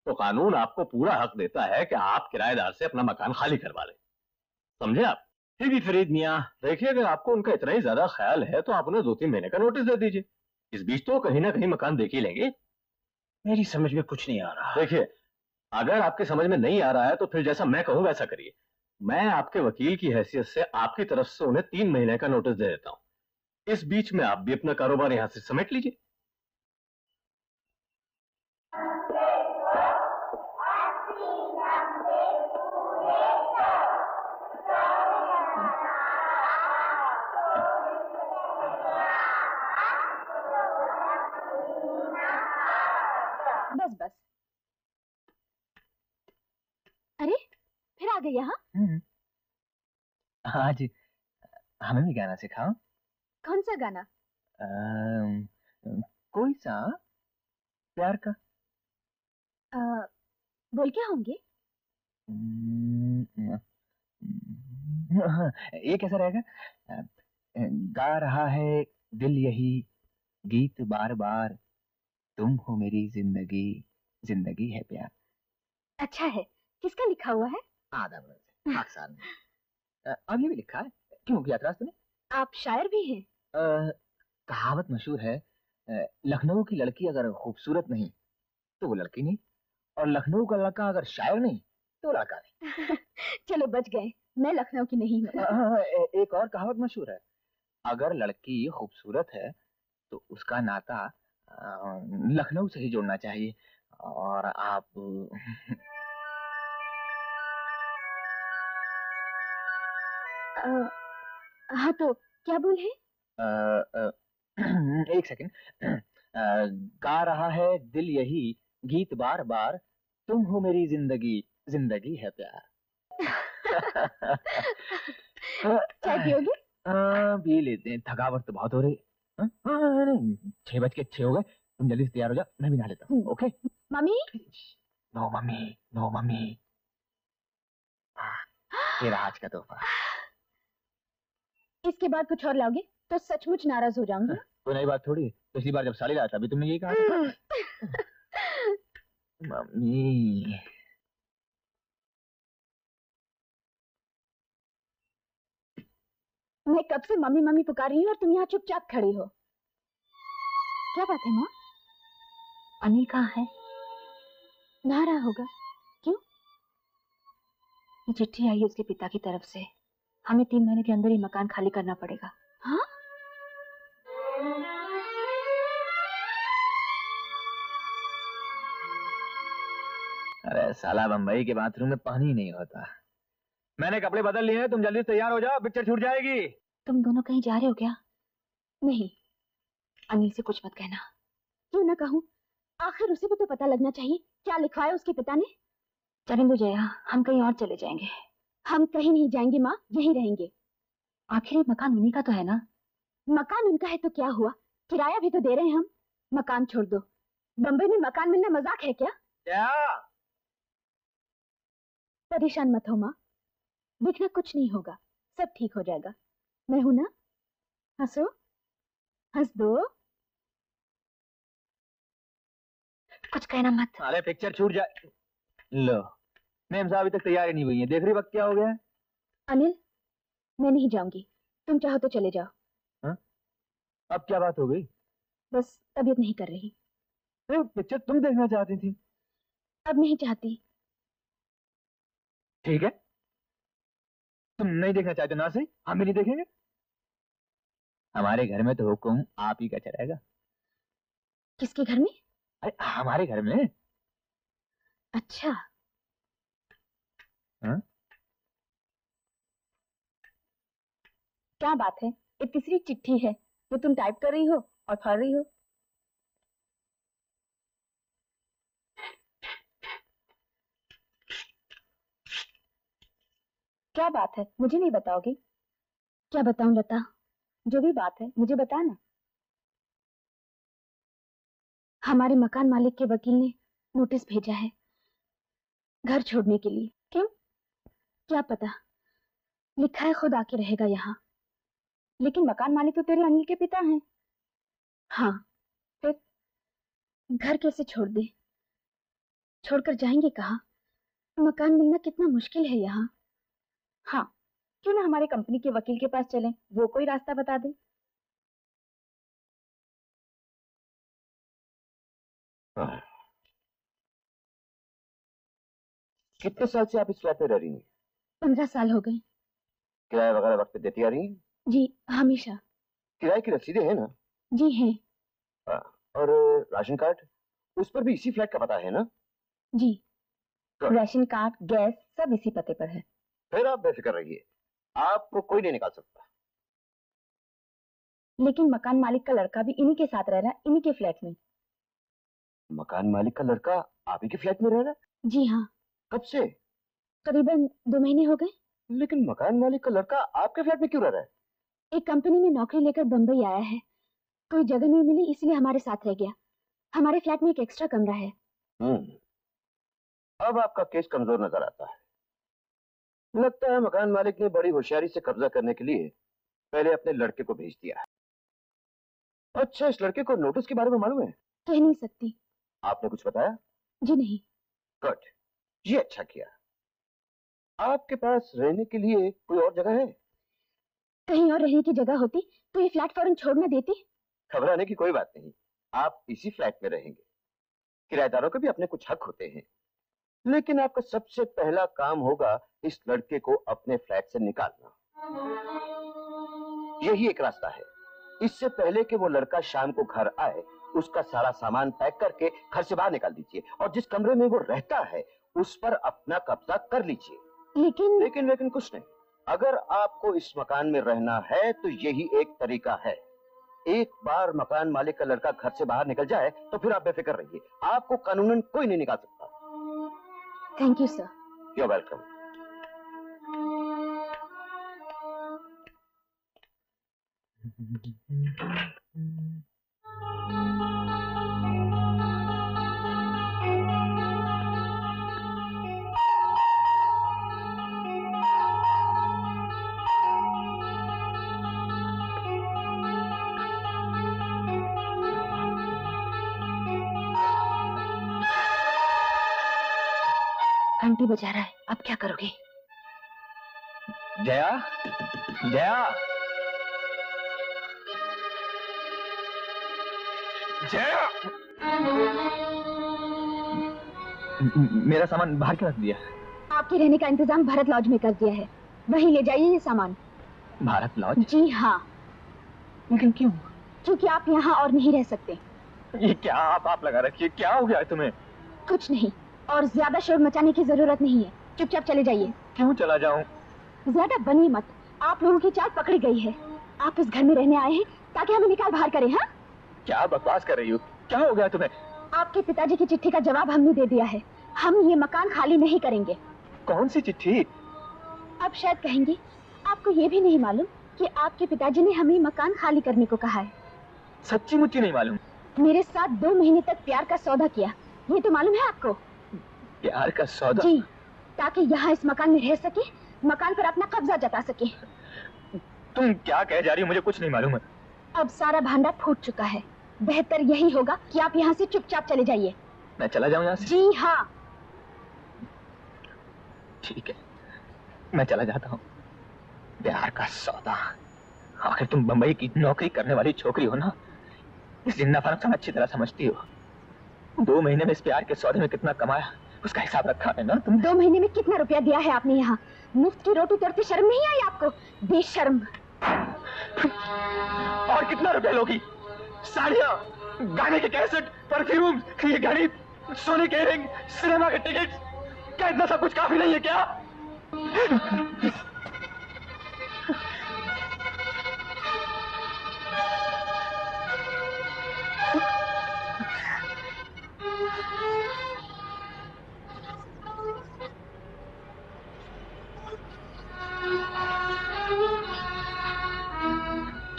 तो कानून आपको पूरा हक देता है कि आप किराएदार से अपना मकान खाली करवा लें। समझे आप? फिर भी फरीद मियाँ, देखिए, अगर आपको उनका इतना ही ज्यादा ख्याल है तो आप उन्हें 2-3 महीने का नोटिस दे दीजिए। इस बीच तो कहीं ना कहीं मकान देख ही लेंगे। मेरी समझ में कुछ नहीं आ रहा। देखिए, अगर आपके समझ में नहीं आ रहा है तो फिर जैसा मैं कहूँ वैसा करिए। मैं आपके वकील की हैसियत से आपकी तरफ से उन्हें 3 महीने का नोटिस दे देता हूँ। इस बीच में आप भी अपना कारोबार यहां से समेट लीजिए। बस बस। अरे फिर आ गए यहाँ? आज हमें भी गाना सिखाओ। कौन सा गाना? कोई सा प्यार का। बोल क्या होंगे? हाँ, ये कैसा रहेगा? अ, गा रहा है दिल यही गीत बार बार, तुम हो मेरी जिंदगी, जिंदगी है प्यार। अच्छा है। किसका लिखा हुआ है? आधा बरस है, पाकिस्तान में। अब ये भी लिखा है। क्यों किया एतराज तूने? आप शायर भी हैं? कहावत मशहूर है, लखनऊ की लड़की अगर खूबसूरत नहीं तो वो लड़की नहीं, और लखनऊ का लड़का अगर शायर नहीं तो लड़का नहीं। चलो बच गए, मैं लखनऊ की नहीं हूँ। एक और कहावत मशहूर है, अगर लड़की खूबसूरत है तो उसका नाता लखनऊ से ही जोड़ना चाहिए। और आप हाँ तो क्या बोल है? एक सेकंड। गा रहा है दिल यही गीत बार बार, तुम हो मेरी जिंदगी, जिंदगी है प्यार। चाय पियोगे? पी लेते हैं, थकावट तो बहुत हो रही। 6:06 हो गए, तुम जल्दी से तैयार हो जा, मैं भी नहा लेता हूँ। Okay? Mummy? No mummy, no mummy. तेरा आज का तोहफा। इसके बाद कुछ और लाओगे तो सचमुच नाराज हो जाऊंगी। कोई नई बात थोड़ी, पिछली बार जब साली लाया था अभी तुमने यही कहा था। मम्मी। मैं कब से मम्मी मम्मी पुकार रही हूँ और तुम यहाँ चुपचाप खड़ी हो। क्या बात है माँ? अनिल कहाँ है? नहा रहा होगा। क्यों? ये चिट्ठी आई है उसके पिता की तरफ से, हमें 3 महीने के अंदर ही मकान खाली करना पड़ेगा। हाँ? अरे साला, बम्बई के बाथरूम में पानी ही नहीं होता। मैंने कपड़े बदल लिए हैं, तुम जल्दी से तैयार हो जाओ, पिक्चर छूट जाएगी। तुम दोनों कहीं जा रहे हो क्या? नहीं, अनिल से कुछ मत कहना। क्यों ना कहूँ? आखिर उसे भी तो पता लगना चाहिए क्या लिखवाया उसके पिता ने। चलें दो जया, हम कहीं और चले जाएंगे। हम कहीं नहीं जाएंगे माँ, यहीं रहेंगे। आखिर ये मकान उन्हीं का तो है ना? मकान उनका है तो क्या हुआ, किराया भी तो दे रहे हैं हम। मकान छोड़ दो, बम्बई में मकान मिलना मजाक है क्या? क्या? परेशान मत हो माँ, देखना कुछ नहीं होगा, सब ठीक हो जाएगा। मैं हूं ना, हंसो, हंस दो। कुछ कहना मत। अरे पिक्चर छूट जाए। लो, मैम साहब अभी तक तैयार ही नहीं हुई है, देख रही वक्त क्या हो गया है। अनिल, मैं नहीं जाऊंगी, तुम चाहो तो चले जाओ। हाँ? अब क्या बात हो गई? बस तबीयत नहीं कर रही। अरे पिक्चर तुम देखना चाहती थी। अब नहीं चाहती। ठीक है, तुम नहीं देखना चाहते ना, सही, हम भी नहीं देखेंगे। हमारे घर में तो हुक्म आप ही का चलेगा। किसके घर में? अरे हमारे घर में। अच्छा। हाँ? क्या बात है, ये तीसरी चिट्ठी है जो तुम टाइप कर रही हो और पढ़ रही हो। क्या बात है, मुझे नहीं बताओगी? क्या बताऊं लता, जो भी बात है मुझे बता ना। हमारे मकान मालिक के वकील ने नोटिस भेजा है घर छोड़ने के लिए। क्यों? क्या पता, लिखा है खुद आके रहेगा यहाँ। लेकिन मकान मालिक तो तेरे अनिल के पिता हैं। हाँ, फिर घर कैसे छोड़ दे? छोड़कर जाएंगे कहाँ? मकान मिलना कितना मुश्किल है यहाँ। हाँ, क्यों ना हमारे कंपनी के वकील के पास चलें, वो कोई रास्ता बता दे। कितने साल से आप इस फ्लैट में रह रही हैं? 15 साल हो गए। किराया वगैरह वक्त पे देती आ रही हैं? जी हमेशा। किराए की रसीदें हैं ना? जी हैं। और राशन कार्ड, उस पर भी इसी फ्लैट का पता है ना? जी, तो राशन कार्ड, गैस सब इसी पते पर है। फिर आप बेफिक्र रहिए, आपको कोई नहीं निकाल सकता। लेकिन मकान मालिक का लड़का भी इन्हीं के साथ रह रहा है, इन्हीं के फ्लैट में। मकान मालिक का लड़का आप ही के फ्लैट में रह रहा है? जी हाँ। कब से? करीबन 2 महीने हो गए। लेकिन मकान मालिक का लड़का आपके फ्लैट में क्यों रह रहा है? एक कंपनी में नौकरी लेकर बंबई आया है, कोई जगह नहीं मिली इसलिए हमारे साथ रह गया। हमारे फ्लैट में एक एक्स्ट्रा कमरा है। अब आपका केस कमजोर नजर आता है। लगता है मकान मालिक ने बड़ी होशियारी से कब्जा करने के लिए पहले अपने लड़के को भेज दिया है। अच्छा, इस लड़के को नोटिस के बारे में मालूम है? कह नहीं सकती। आपने कुछ बताया? जी नहीं। गुड, ये अच्छा किया। आपके पास रहने के लिए कोई और जगह है? कहीं और रहने की जगह होती तो ये फ्लैट फौरन छोड़ न देती। घबराने की कोई बात नहीं, आप इसी फ्लैट में रहेंगे। किराएदारों के भी अपने कुछ हक होते हैं। लेकिन आपका सबसे पहला काम होगा इस लड़के को अपने फ्लैट से निकालना। यही एक रास्ता है। इससे पहले कि वो लड़का शाम को घर आए, उसका सारा सामान पैक करके घर से बाहर निकाल दीजिए और जिस कमरे में वो रहता है उस पर अपना कब्जा कर लीजिए। लेकिन कुछ नहीं। अगर आपको इस मकान में रहना है तो यही एक तरीका है। एक बार मकान मालिक का लड़का घर से बाहर निकल जाए तो फिर आप बेफिक्र रहिए, आपको कानूनन कोई नहीं निकाल सकता। Thank you sir. You are welcome. घंटी बजा रहा है, अब क्या करोगे? जया, जया, जया, मेरा सामान बाहर क्यों रख दिया? आपके रहने का इंतजाम भारत लॉज में कर दिया है, वहीं ले जाइए ये सामान। भारत लॉज? जी हाँ। लेकिन क्यों? क्योंकि आप यहाँ और नहीं रह सकते। ये क्या आप लगा रखिए, क्या हो गया है तुम्हें? कुछ नहीं, और ज्यादा शोर मचाने की जरूरत नहीं है, चुपचाप चले जाइए। क्यों चला जाऊं? ज्यादा बनिए मत, आप लोगों की चाल पकड़ी गई है। आप इस घर में रहने आए हैं ताकि हमें निकाल बाहर करें। हाँ, क्या बकवास कर रही हो? क्या हो गया तुम्हें? आपके पिताजी की चिट्ठी का जवाब हमने दे दिया है, हम ये मकान खाली नहीं करेंगे। कौन सी चिट्ठी? अब शायद कहेंगे आपको ये भी नहीं मालूम कि आपके पिताजी ने हमें मकान खाली करने को कहा है। सच्ची मुच्ची नहीं मालूम? मेरे साथ 2 महीने तक प्यार का सौदा किया, ये तो मालूम है आपको? प्यार का सौदा? जी, ताकि यहाँ इस मकान में रह सके, मकान पर अपना कब्जा जता सके। तुम क्या कह जा रही हो? मुझे कुछ नहीं मालूम है। अब सारा भांडा फूट चुका है, बेहतर यही होगा कि आप यहाँ से चुपचाप चले जाइए। मैं चला जाऊं यहाँ से? जी हाँ। ठीक है, मैं चला जाता हूँ। प्यार का सौदा? आखिर तुम बंबई की नौकरी करने वाली छोकरी हो ना, इस जिंदा फर्क अच्छी तरह समझती हो। 2 महीने में इस प्यार के सौदे में कितना कमाया उसका हिसाब रखा है ना तुम? 2 महीने में कितना रुपया दिया है आपने यहाँ? मुफ्त की रोटी तोड़ते शर्म नहीं आई आपको? बेशर्म। और कितना रुपया लोगी? साड़ियाँ, गाने के कैसेट, परफ्यूम, ये घड़ी, सोने के रिंग, सिनेमा के टिकट, क्या इतना सब कुछ काफी नहीं है क्या?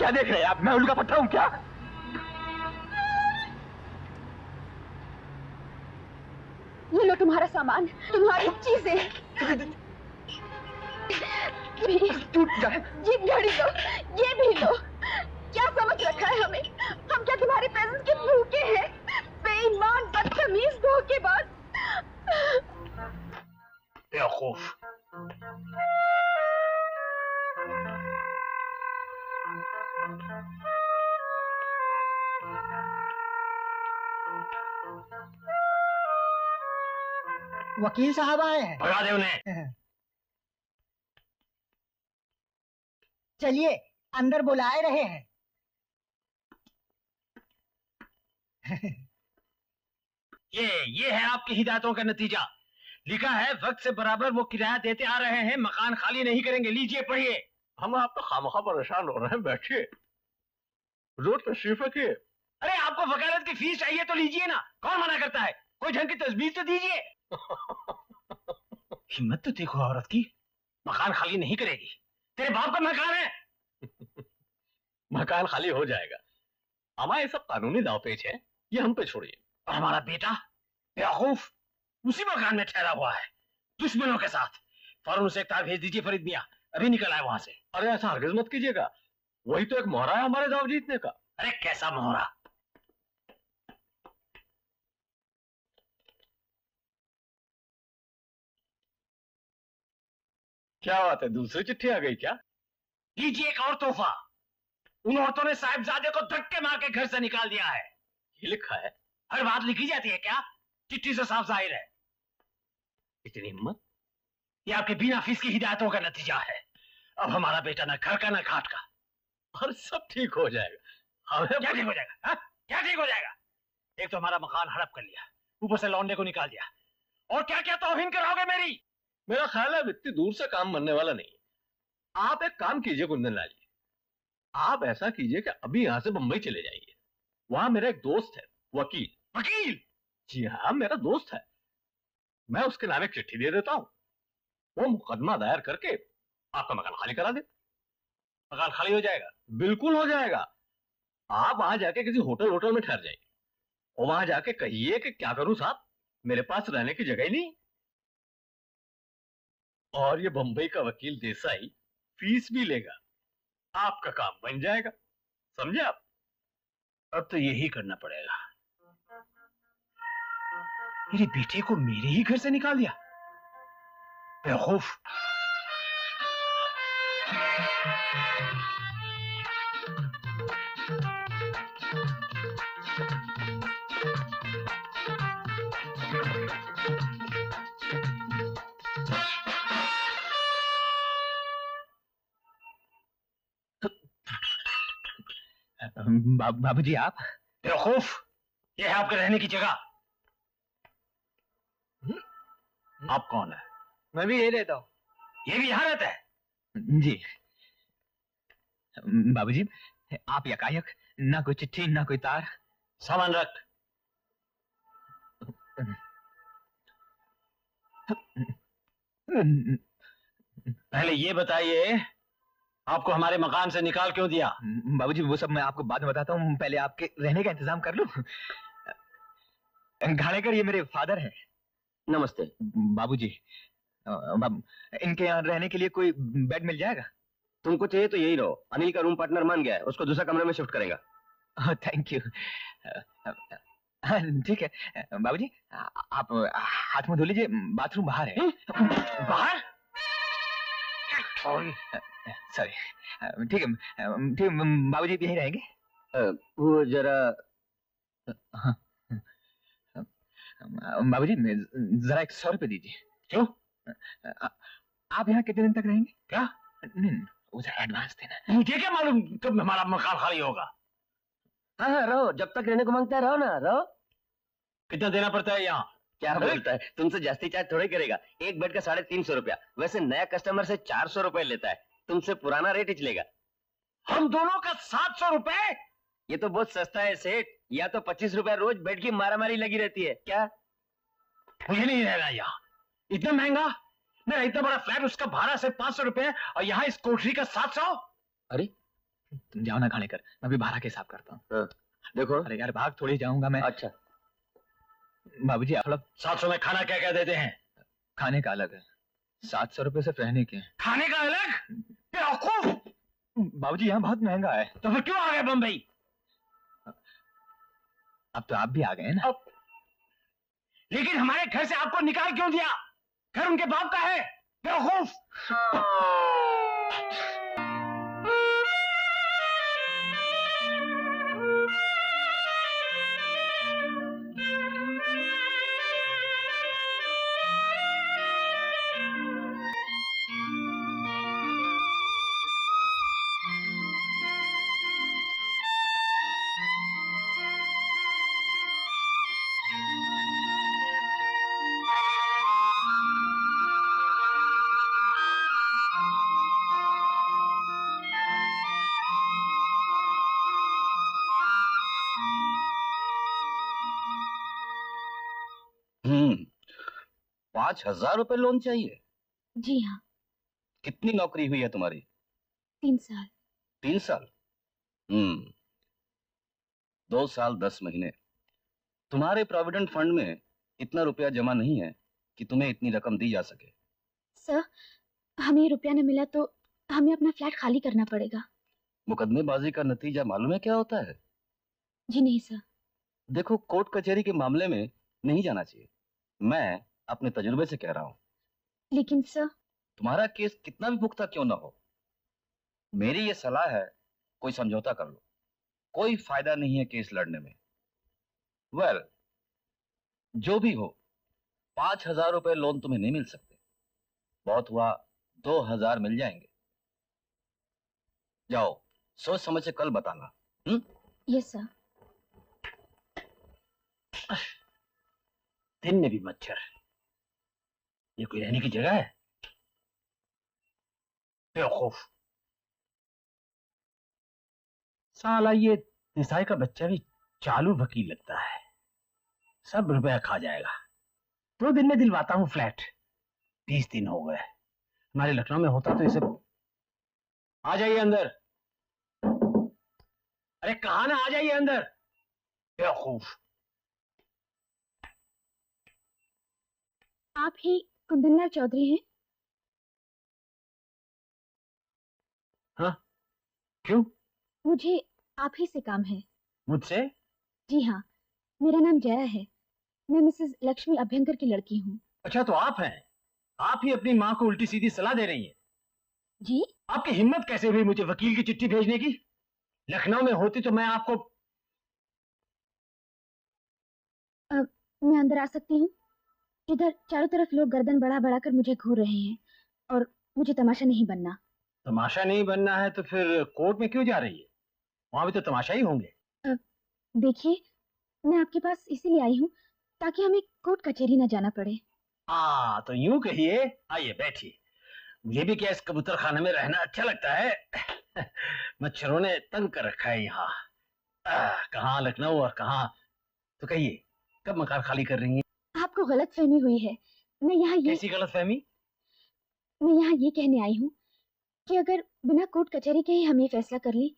क्या देख रहे हैं आप? मैं उल्का पट्टा हूं क्या? ये लो तुम्हारा सामान, तुम्हारी चीजें। ये घड़ी लो, ये भी लो। क्या समझ रखा है हमें? हम क्या तुम्हारे प्रेजेंस के भूखे हैं? बेईमान, बदतमीज, धोखेबाज। बेवकूफ। वकील साहब आए हैं। भगा दे उन्हें। चलिए, अंदर बुलाए रहे हैं। ये है आपकी हिदायतों का नतीजा। लिखा है वक्त से बराबर वो किराया देते आ रहे हैं, मकान खाली नहीं करेंगे। लीजिए पढ़िए। हम आप तो खामखा परेशान हो रहे हैं, बैठिए, रोज तशरीफ रखिए। अरे आपको वकालत की फीस चाहिए तो लीजिए ना, कौन मना करता है? कोई ढंग की तजवीज तो दीजिए। हिम्मत तो देखो औरत की, मकान खाली नहीं करेगी। तेरे बाप का मकान है। मकान खाली हो जाएगा। हमारे सब कानूनी दावपेच है, ये हम पे छोड़िए। और हमारा बेटा बेवकूफ उसी मकान में ठहरा हुआ है, दुश्मनों के साथ। फौरन उसे एक तार भेज दीजिए फरीद मियां, अभी निकल आए वहां से। अरे ऐसा हरगिज मत कीजिएगा, वही तो एक मोहरा है हमारे दाव जीतने का। अरे कैसा मोहरा? क्या बात है, दूसरी चिट्ठी आ गई क्या? लीजिए एक और तोहफा। उन औरतों ने साहिबजादे को धक्के मार के घर से निकाल दिया है। ये लिखा है? हर बात लिखी जाती है क्या? चिट्ठी से साफ जाहिर है। इतनी हिम्मत? ये आपके बिना फीस की हिदायतों का नतीजा है। अब हमारा बेटा ना घर का ना घाट का। और सब ठीक हो जाएगा। हमें क्या ठीक हो जाएगा? हा? क्या ठीक हो जाएगा? एक तो हमारा मकान हड़प कर लिया, ऊपर से लौंडे को निकाल दिया, और क्या क्या तौहीन कराओगे मेरी? मेरा ख्याल है इतनी दूर से काम बनने वाला नहीं। आप एक काम कीजिए कुंदन लाल जी, आप ऐसा कीजिए कि अभी यहां से मुंबई चले जाइए। वहां मेरा एक दोस्त है वकील। वकील? जी हाँ, मेरा दोस्त है। मैं उसके नाम एक चिट्ठी दे देता हूं, वो मुकदमा दायर करके आपका मकान खाली करा दे। मकान खाली हो जाएगा? बिल्कुल हो जाएगा। आप वहां जाके किसी होटल में ठहर जाइए और वहां जाके कहिए कि क्या करूं साहब, मेरे पास रहने की जगह ही नहीं। और ये बंबई का वकील देसाई फीस भी लेगा, आपका काम बन जाएगा। समझे आप? अब तो यही करना पड़ेगा। मेरे बेटे को मेरे ही घर से निकाल दिया, बेवकूफ। बाबूजी आप? बेवकूफ, ये है आपके रहने की जगह। आप कौन है? मैं भी यही रहता हूँ। ये भी यहाँ रहता है? जी बाबूजी, आप यकायक, ना कोई चिट्ठी ना कोई तार। सामान रख। पहले ये बताइए, आपको हमारे मकान से निकाल क्यों दिया? बाबूजी वो सब मैं आपको बाद में बताता हूँ, पहले आपके रहने का इंतजाम कर लूं। घाड़ेकर ये मेरे फादर हैं। नमस्ते बाबूजी, इनके यहाँ रहने के लिए कोई बेड मिल जाएगा? तुमको चाहिए तो यही रहो, अनिल का रूम पार्टनर मान गया है, उसको दूसरा कमरे में शिफ्ट करेगा। Thank you. ठीक है बाबूजी, आप हाथ मुंह धो लीजिए, बाथरूम बाहर है। बाहर? सॉरी, ठीक है बाबूजी यहीं रहेंगे। वो जरा बाबूजी जरा 100 रुपए दीजिए। क्यों? आप यहाँ कितने दिन तक रहेंगे? क्या? नहीं, उधर एडवांस देना। मुझे क्या मालूम कब हमारा मकान खाली होगा? हाँ हाँ रहो, जब तक रहने को मांगता है रहो ना, रहो। कितना देना पड़ता है यहाँ? क्या बोलता है, तुमसे जास्ती चार्ज थोड़ी करेगा। एक बेड का 350 रुपया, वैसे नया कस्टमर से 400 रुपए लेता है, तुमसे पुराना रेट ही लेगा। हम दोनों का 700 रुपए? ये तो बहुत सस्ता है सेठ, या तो 25 रुपया रोज बेड की मारामारी लगी रहती है। क्या? मुझे नहीं रहना यहाँ, इतना महंगा। मेरा इतना बड़ा फ्लैट, उसका भाड़ा सिर्फ 500 रुपए और यहाँ इस कोठरी का 700। अरे तुम जाओ ना खाने कर, मैं भी भाड़ा के हिसाब करता हूँ। देखो। अरे यार भाग थोड़ी जाऊंगा मैं। अच्छा बाबूजी थोड़ा 700 में खाना क्या क्या देते हैं? खाने का अलग है, 700 रुपए सिर्फ रहने के हैं। खाने का अलग? बेवकूफ! बाबूजी यहाँ बहुत महंगा है। तो फिर क्यों आ गए बम्बई? अब तो आप भी आ गए ना। लेकिन हमारे घर से आपको निकाल क्यों दिया? घर उनके बाप का है। बेवकूफ! हम्म 5,000 रुपए लोन चाहिए? जी हाँ। कितनी नौकरी हुई है तुम्हारी? 3 साल। 3 साल? 2 साल 10 महीने। तुम्हारे प्रोविडेंट फंड में इतना रुपया जमा नहीं है कि तुम्हें इतनी रकम दी जा सके। सर, हमें ये रुपया न मिला तो हमें अपना फ्लैट खाली करना पड़ेगा। मुकदमेबाजी का नतीजा मालूम है क्या होता है? जी नहीं सर। देखो, कोर्ट कचहरी के मामले में नहीं जाना चाहिए। मैं अपने तजुर्बे से कह रहा हूं। लेकिन सर, तुम्हारा केस कितना भी पुख्ता क्यों ना हो, मेरी ये सलाह है, कोई समझौता कर लो। कोई फायदा नहीं है केस लड़ने में। वेल, जो भी हो, 5,000 रुपए लोन तुम्हें नहीं मिल सकते। बहुत हुआ 2,000 मिल जाएंगे। जाओ, सोच समझ से कल बताना। Yes sir. दिन में भी मच्छर। ये कोई रहने की जगह है? बेवकूफ! साला ये निसाई का बच्चा भी चालू वकील लगता है। सब रुपया खा जाएगा। 2 दिन में दिलवाता हूँ फ्लैट। 20 दिन हो गए। हमारे लखनऊ में होता तो इसे। आ जाइए अंदर। अरे कहा ना, आ जाइए अंदर। बेवकूफ! आप ही कुंदनलाल चौधरी हैं? हाँ, क्यों? मुझे आप ही से काम है। मुझसे? जी हाँ, मेरा नाम जया है। मैं मिसेस लक्ष्मी अभ्यंकर की लड़की हूँ। अच्छा, तो आप हैं। आप ही अपनी माँ को उल्टी सीधी सलाह दे रही हैं। जी? आपकी हिम्मत कैसे हुई मुझे वकील की चिट्ठी भेजने की? लखनऊ में होती तो मैं आपको। मैं अंदर आ सकती हूँ? इधर चारों तरफ लोग गर्दन बढ़ा बढ़ा कर मुझे घूर रहे हैं और मुझे तमाशा नहीं बनना। तमाशा नहीं बनना है तो फिर कोर्ट में क्यों जा रही है? वहां भी तो तमाशा ही होंगे। देखिए, मैं आपके पास इसीलिए आई हूँ ताकि हमें कोर्ट कचहरी न जाना पड़े। हाँ, तो यूं कहिए। आइए बैठिए। मुझे भी क्या इस कबूतर खाने में रहना अच्छा लगता है। मच्छरों ने तंग कर रखा है यहाँ। कहाँ लखनऊ और कहाँ। तो कहिए, कब मकान खाली कर रही हैं? आपको गलतफहमी हुई है। मैं यहाँ कैसी गलतफहमी? ये कहने आई हूँ कि अगर बिना कोर्ट कचहरी के ही हम ये फैसला कर लें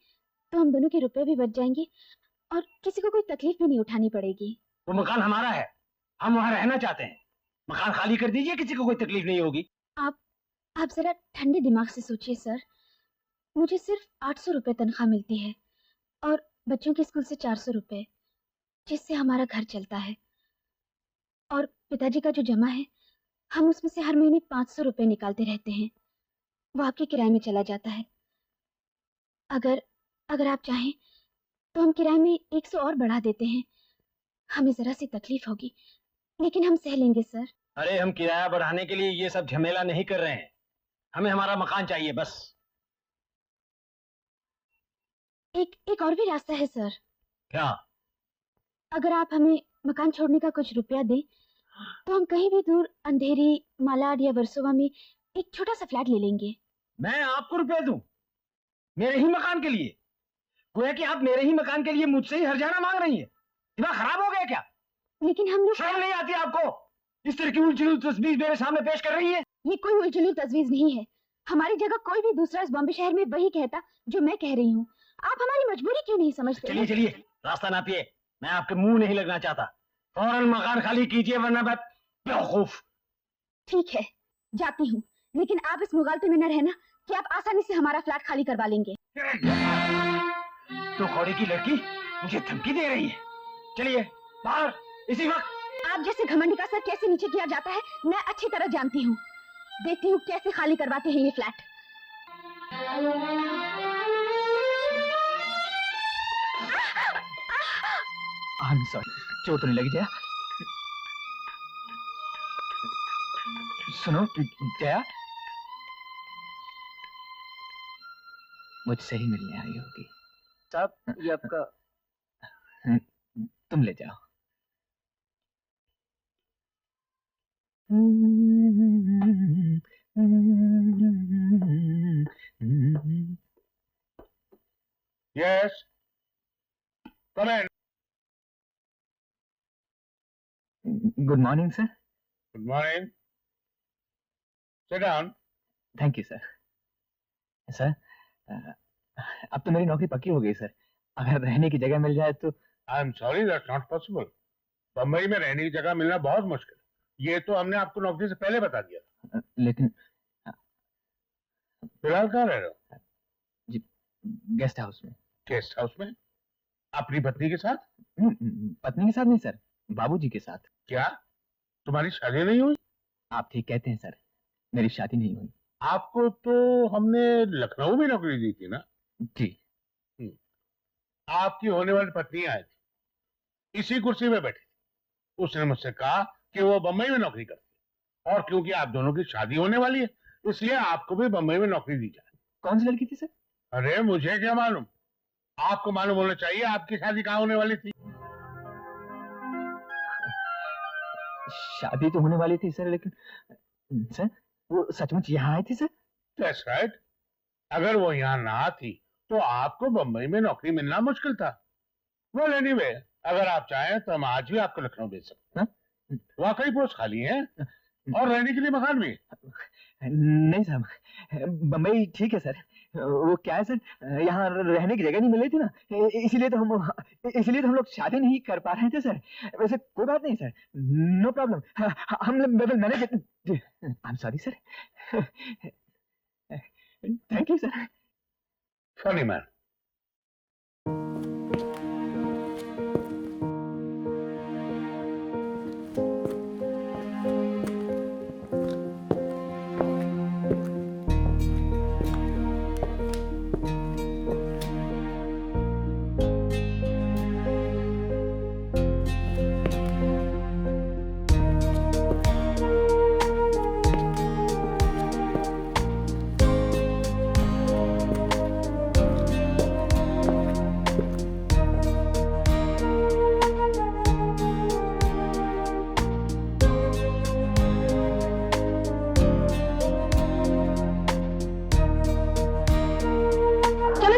तो हम दोनों के रुपए भी बच जाएंगे और किसी को कोई तकलीफ भी नहीं उठानी पड़ेगी। वो मकान हमारा है, हम वहाँ रहना चाहते हैं। मकान खाली कर दीजिए, किसी को कोई तकलीफ नहीं होगी। आप जरा ठंडे दिमाग से सोचिए सर। मुझे सिर्फ 800 रुपए तनख्वाह मिलती है और बच्चों के स्कूल से 400 रुपए, जिससे हमारा घर चलता है। और पिताजी का जो जमा है, हम उसमें से हर महीने 500 रुपए निकालते रहते हैं। वो आपके किराए में चला जाता है। अगर आप चाहें तो हम किराए में 100 और बढ़ा देते हैं। हमें जरा सी तकलीफ होगी, लेकिन हम सह लेंगे सर। अरे, हम किराया बढ़ाने के लिए ये सब झमेला नहीं कर रहे हैं। हमें हमारा मकान चाहिए बस। एक और भी रास्ता है सर। क्या? अगर आप हमें मकान छोड़ने का कुछ रुपया दें तो हम कहीं भी दूर अंधेरी, मालाड या वर्सोवा में एक छोटा सा फ्लैट ले लेंगे। मैं आपको रुपए दूं? मेरे ही मकान के लिए? गोया कि आप मेरे ही मकान के लिए मुझसे ही हर्जाना मांग रही हैं। दिमाग खराब हो गया क्या? लेकिन हम लोग। शर्म नहीं आती आपको? इस तरह की उलझी तस्वीर मेरे सामने पेश कर रही है। ये कोई उलझुली तजवीज नहीं है। हमारी जगह कोई भी दूसरा इस बॉम्बे शहर में वही कहता जो मैं कह रही हूँ। आप हमारी मजबूरी क्यों नहीं समझते? चलिए चलिए, रास्ता नापिए, मैं आपके मुंह नहीं लगना चाहता। फौरन मकान खाली कीजिए वरना मैं बेवकूफ। ठीक है, जाती हूँ, लेकिन आप इस मुगालते में न रहना कि आप आसानी से हमारा फ्लैट खाली करवा लेंगे। तो कौड़ी की लड़की मुझे धमकी दे रही है। चलिए बाहर इसी वक्त। आप जैसे घमंडी का सर कैसे नीचे किया जाता है मैं अच्छी तरह जानती हूँ। देखती हूँ कैसे खाली करवाते हैं ये फ्लैट। सॉरी, चोट तो नहीं लगी जया? सुनो जया, मुझसे ही मिलने आई होगी। साहब ये आपका, तुम ले जाओ। Yes, come in. Good morning sir. Good morning, sit down. Thank you sir. Sir अब तो मेरी नौकरी पक्की हो गई सर, अगर रहने की जगह मिल जाए तो। आई am sorry, that's not possible. Bombay में रहने की जगह मिलना बहुत मुश्किल है। ये तो हमने आपको नौकरी से पहले बता दिया। लेकिन फिलहाल कहाँ रह रहे हो? गेस्ट हाउस में। गेस्ट हाउस में? अपनी पत्नी के साथ? पत्नी के साथ नहीं सर, बाबूजी के साथ। क्या तुम्हारी शादी नहीं हुई? आप ठीक कहते हैं सर, मेरी शादी नहीं हुई। आपको तो हमने लखनऊ में नौकरी दी थी ना? जी। आपकी होने वाली पत्नी आई थी, इसी कुर्सी में बैठी थी। उसने मुझसे कहा कि वो बम्बई में नौकरी करती है, और क्योंकि आप दोनों की शादी होने वाली है इसलिए आपको भी बम्बई में नौकरी दी जाए। कौन सी लड़की थी सर? अरे मुझे क्या मालूम, आपको मालूम होना चाहिए। आपकी शादी कहाँ होने वाली थी? शादी तो होने वाली थी सर, लेकिन सर वो सचमुच यहाँ आई थी सर? That's right. अगर वो यहाँ ना आती तो आपको बम्बई में नौकरी मिलना मुश्किल था। Well anyway, अगर आप चाहें तो हम आज भी आपको लखनऊ भेज सकते हैं। वाकई पोस्ट खाली है और रहने के लिए मकान भी है। नहीं साहब, बम्बई ठीक है सर। वो क्या है सर, यहाँ रहने की जगह नहीं मिल रही थी ना, इसीलिए तो हम लोग शादी नहीं कर पा रहे थे सर। वैसे कोई बात नहीं सर, नो प्रॉब्लम। हम लोग manage. I am sorry sir. Thank you sir. Funny man.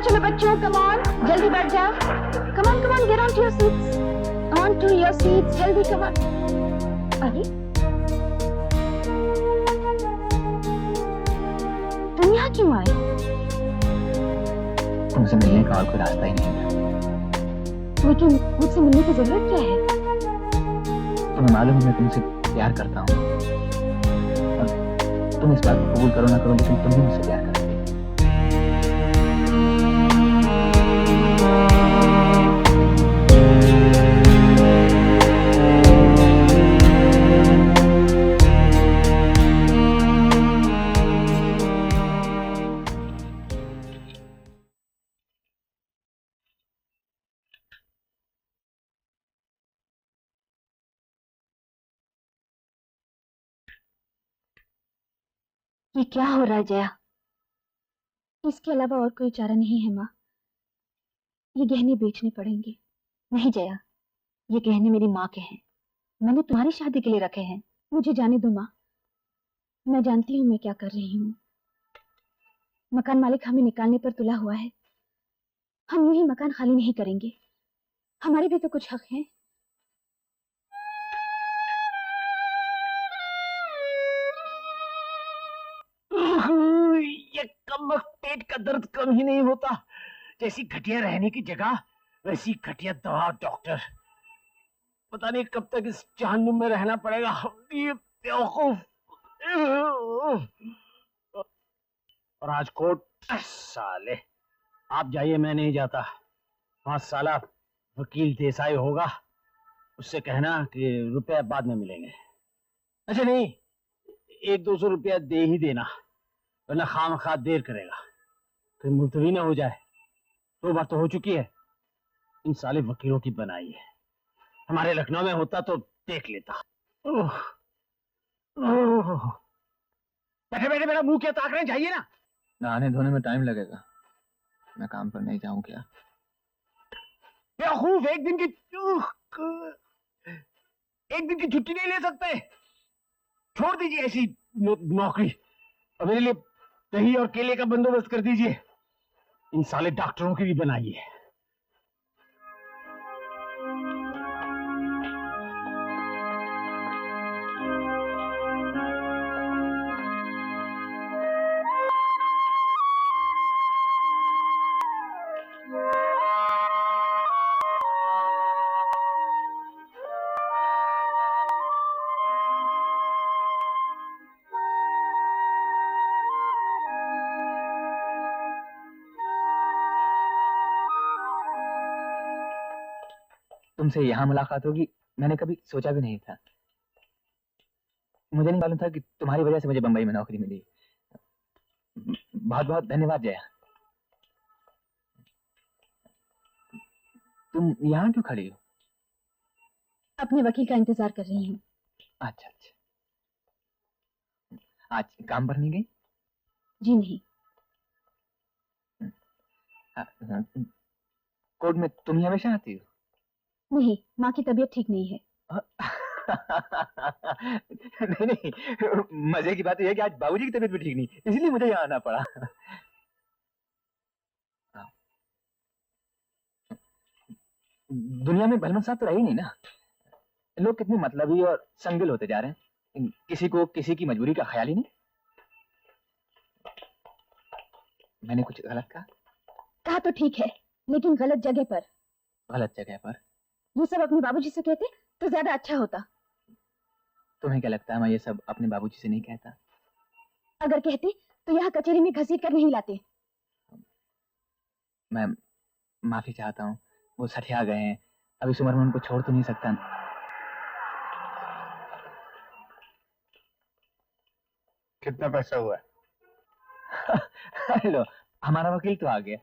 चलो बच्चों, कम ऑन, जल्दी बैठ जाओ। Come on, get on to your seats, on to your seats, जल्दी कम ऑन। अरे तुम यहाँ क्यों आए? तुमसे मिलने का और कोई रास्ता ही नहीं था। लेकिन मुझसे मिलने की जरूरत क्या है? तुम्हें मालूम है मैं तुमसे प्यार करता हूँ। तुम इस बात को कबूल करो ना करो, लेकिन तुम भी मुझसे प्यार करते हो। ये क्या हो रहा है जया? इसके अलावा और कोई चारा नहीं है माँ, ये गहने बेचने पड़ेंगे। नहीं जया, ये गहने मेरी माँ के हैं, मैंने तुम्हारी शादी के लिए रखे हैं। मुझे जाने दो माँ, मैं जानती हूँ मैं क्या कर रही हूँ। मकान मालिक हमें निकालने पर तुला हुआ है, हम यूं ही मकान खाली नहीं करेंगे, हमारे भी तो कुछ हक है। ये कम पेट का दर्द कम ही नहीं होता, जैसी घटिया रहने की जगह वैसी घटिया दवा डॉक्टर। पता नहीं कब तक इस जहन्नुम में रहना पड़ेगा। ये बेवकूफ। और आज कोर्ट। साले आप जाइए, मैं नहीं जाता। वहां साला वकील देसाई होगा, उससे कहना कि रुपया बाद में मिलेंगे। अच्छा नहीं, 100-200 रुपया दे ही देना, वरना खामखा देर करेगा, फिर मुलतवी ना हो जाए। 2 बार तो हो चुकी है। इन साले वकीलों की बनाई है। हमारे लखनऊ में होता तो देख लेता। बैठे बैठे मेरा मुंह क्या ताक रहे हैं, जाइए ना। नहाने धोने में टाइम लगेगा, मैं काम पर नहीं जाऊं क्या? बेवकूफ, एक दिन की छुट्टी नहीं ले सकते? छोड़ दीजिए ऐसी नौकरी और मेरे लिए दही और केले का बंदोबस्त कर दीजिए। इन साले डॉक्टरों की भी बनाई है। तुमसे यहाँ मुलाकात होगी मैंने कभी सोचा भी नहीं था। मुझे नहीं मालूम था कि तुम्हारी वजह से मुझे बंबई में नौकरी मिली। बहुत बहुत धन्यवाद जया। तुम यहाँ क्यों खड़ी हो? अपने वकील का इंतजार कर रही हूँ। अच्छा अच्छा, आज काम पर नहीं गई? जी नहीं। कोर्ट में तुम ही हमेशा आती हो? नहीं, माँ की तबीयत ठीक नहीं है। नहीं नहीं, मजे की बात यह है कि आज बाबूजी की तबीयत भी ठीक नहीं, इसलिए मुझे यहाँ आना पड़ा। दुनिया में भलमन साहब तो रही नहीं ना। लोग कितने मतलबी और संगिल होते जा रहे हैं, किसी को किसी की मजबूरी का ख्याल ही नहीं। मैंने कुछ गलत कहा? कहा तो ठीक है, लेकिन गलत जगह पर। गलत जगह पर? ये सब अपने बाबूजी से कहते तो ज्यादा अच्छा होता। तुम्हें क्या लगता है मैं ये सब अपने बाबूजी से नहीं कहता? अगर कहते तो यहाँ कचहरी में घसीट कर नहीं लाते। मैं माफी चाहता हूँ, वो सठिया गए हैं, अब इस उम्र में उनको छोड़ तो नहीं सकता। कितना पैसा हुआ? हेलो, हमारा वकील तो आ गया।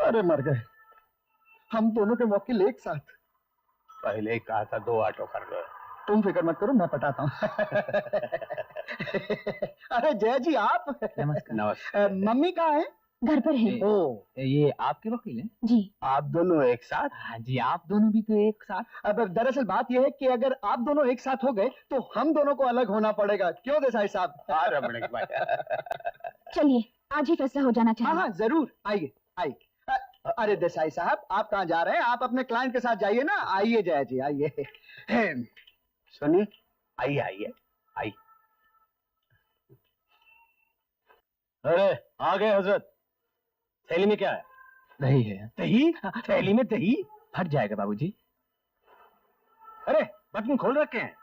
अरे मर गए, हम दोनों के वकील एक साथ। पहले ही कहा था 2 ऑटो कर दो। तुम फिक्र मत करो, मैं पटाता हूँ। अरे जय जी आप। नमस्कार। नमस्कार। मम्मी कहाँ है? घर पर है। ओ, ये आपके वकील हैं? जी। आप दोनों एक साथ? हाँ जी, आप दोनों भी तो एक साथ। अब दरअसल बात यह है कि अगर आप दोनों एक साथ हो गए तो हम दोनों को अलग होना पड़ेगा। क्यों देसाई साहब? हाँ रमणीक भाई। चलिए, आज ही फैसला हो जाना हाँ चाहिए। हाँ जरूर, आइए आइए। अरे देसाई साहब, आप कहाँ जा रहे हैं? आप अपने क्लाइंट के साथ जाइए ना। आइए जय जी, आइए। सुनिए, आइए आइए आइए। अरे आ गए हजरत। थैली में क्या है? दही है। दही? थैली में दही? फट जाएगा बाबूजी। अरे बटन खोल रखे हैं,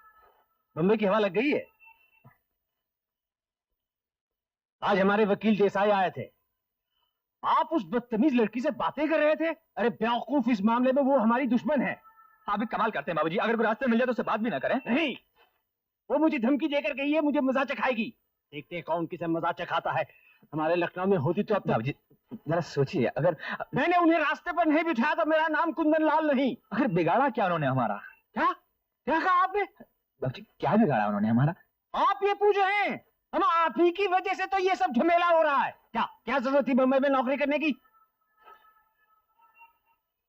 बम्बई की हवा लग गई है। आज हमारे वकील देसाई आए थे, आप उस बदतमीज लड़की से बातें कर रहे थे। अरे बेवकूफ, इस मामले में वो हमारी दुश्मन है। आप भी कमाल करते हैं बाबूजी, अगर कोई रास्ते में मिल जाए तो उससे बात भी ना करें। नहीं, वो मुझे धमकी देकर गई है, मुझे मजा चखाएगी। देखते हैं कौन किसे मजा चखाता है। हमारे लखनऊ में होती तो अब तक। बाबूजी जरा सोचिए, अगर मैंने उन्हें रास्ते पर नहीं बिठाया तो मेरा नाम कुंदन लाल नहीं। अगर बिगाड़ा क्या उन्होंने हमारा? क्या क्या कहा आपने? बाबूजी क्या बिगाड़ा उन्होंने हमारा? आप ये पूछ रहे हैं? हम आप ही की वजह से तो ये सब झमेला हो रहा है। क्या क्या जरूरत थी बम्बई में नौकरी करने की?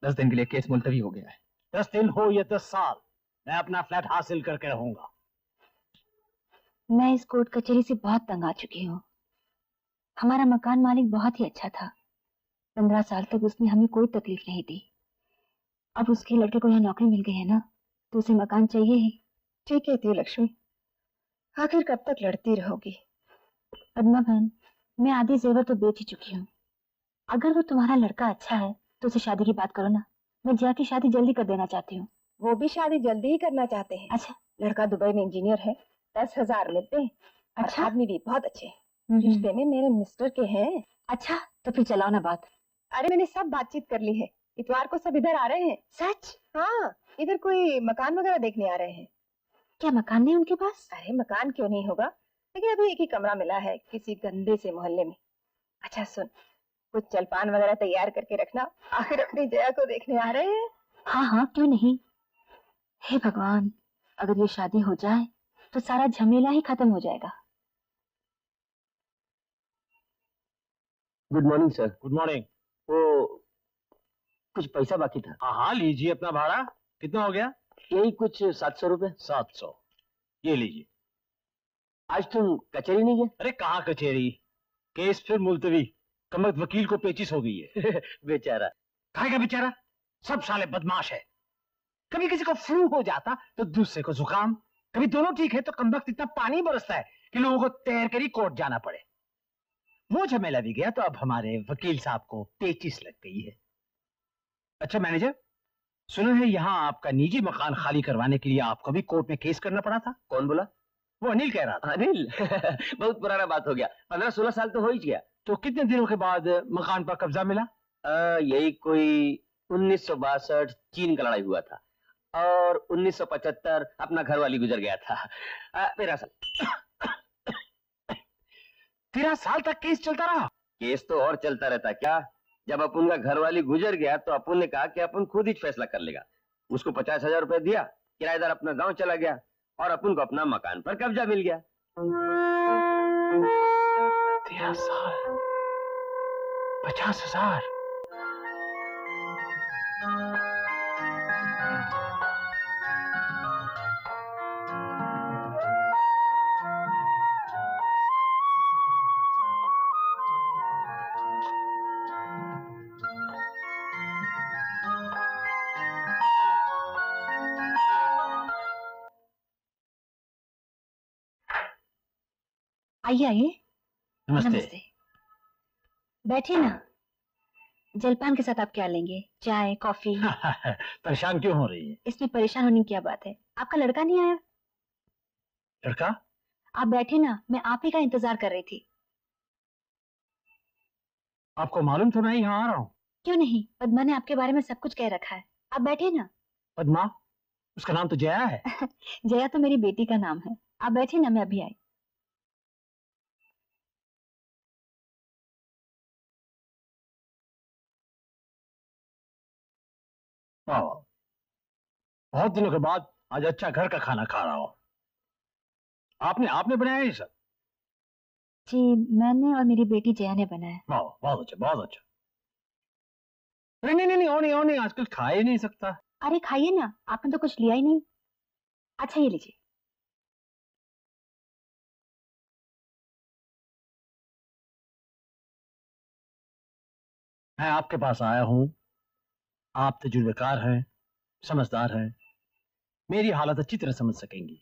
10 दिन के लिए केस मुलतवी हो गया है। 10 दिन हो या 10 साल, मैं अपना फ्लैट हासिल करके रहूंगा। मैं इस कोर्ट कचहरी से बहुत तंग आ चुकी हूँ। हमारा मकान मालिक बहुत ही अच्छा था। 15 साल तक उसने हमें कोई तकलीफ नहीं दी। अब उसके लड़के को यहाँ नौकरी मिल गई है ना, तो उसे मकान चाहिए ही। ठीक है लक्ष्मी, आखिर कब तक लड़ती रहोगी? पद्मा बहन, मैं आधे जेवर तो बेच ही चुकी हूँ। अगर वो तुम्हारा लड़का अच्छा है तो उसे शादी की बात करो ना। मैं जया की शादी जल्दी कर देना चाहती हूँ। वो भी शादी जल्दी ही करना चाहते हैं। अच्छा। लड़का दुबई में इंजीनियर है, 10,000 मिलते हैं। अच्छा। और आदमी भी बहुत अच्छे हैं। रिश्ते में मेरे मिस्टर के हैं। अच्छा, तो फिर चलाओ ना बात। अरे मैंने सब बातचीत कर ली है। इतवार को सब इधर आ रहे हैं। सच? हाँ, इधर कोई मकान वगैरह देखने आ रहे हैं। क्या मकान नहीं उनके पास? अरे मकान क्यों नहीं होगा, लेकिन अभी एक ही कमरा मिला है किसी गंदे से मोहल्ले में। अच्छा सुन, कुछ जलपान वगैरह तैयार करके रखना, आखिर अपनी जया को देखने आ रहे हैं। हाँ हाँ, क्यों नहीं। हे भगवान, अगर ये शादी हो जाए तो सारा झमेला ही खत्म हो जाएगा। Good morning sir. Good morning. वो कुछ पैसा बाकी था। हाँ हाँ, लीजिए अपना भाड़ा। कितना हो गया? यही कुछ 700 रुपए। 700, ये लीजिए। आज तुम कचहरी नहीं गए? अरे कहाँ कचहरी, केस फिर मुलतवी। कमत वकील को पेचिस हो गई है। बेचारा। काहे का बेचारा, सब साले बदमाश है। कभी किसी को फ्लू हो जाता तो दूसरे को जुकाम, कभी दोनों ठीक है तो कमबख्त इतना पानी बरसता है कि लोगों को तैर कर ही कोर्ट जाना पड़े। वो झमेला भी गया तो अब हमारे वकील साहब को पेचिस लग गई है। अच्छा मैनेजर, सुना है यहाँ आपका निजी मकान खाली करवाने के लिए आपको भी कोर्ट में केस करना पड़ा था। कौन बोला? वो अनिल कह रहा था। अनिल? बहुत पुराना बात हो गया, 15-16 साल तो हो ही गया। तो कितने दिनों के बाद मकान पर कब्जा मिला? यही कोई 1962 चीन का लड़ाई हुआ था और 1975 अपना घर वाली गुजर गया था। 13 साल। 13 साल तक केस चलता रहा? केस तो और चलता रहता क्या। जब अपन का घर वाली गुजर गया तो अपन ने कहा कि अपन खुद ही फैसला कर लेगा। उसको 50,000 रुपए दिया, किराएदार अपना गांव चला गया और अपन को अपना मकान पर कब्जा मिल गया। 13 साल, 50,000। आइए आइए। नमस्ते। बैठिए ना। जलपान के साथ आप क्या लेंगे? चाय, कॉफी? परेशान क्यों हो रही है? इसमें परेशान होने की क्या बात है? आपका लड़का नहीं आया? लड़का? आप बैठे ना, मैं आप ही का इंतजार कर रही थी। आपको मालूम तो मैं यहाँ आ रहा हूँ। क्यों नहीं, पद्मा ने आपके बारे में सब कुछ कह रखा है। आप बैठे ना। पद्मा? उसका नाम तो जया है। जया तो मेरी बेटी का नाम है। आप बैठे ना, मैं अभी आई। बहुत दिनों के बाद आज अच्छा घर का खाना खा रहा हूँ। आपने बनाया ये सब? जी, मैंने और मेरी बेटी जया ने बनाया। वाह, बहुत अच्छा, बहुत अच्छा। नहीं, और नहीं, आजकल खा ही नहीं सकता। अरे खाइए ना, आपने तो कुछ लिया ही नहीं। अच्छा ये लीजिए। मैं आपके पास आया हूँ, आप तजुर्बेकार हैं, समझदार हैं, मेरी हालत अच्छी तरह समझ सकेंगी।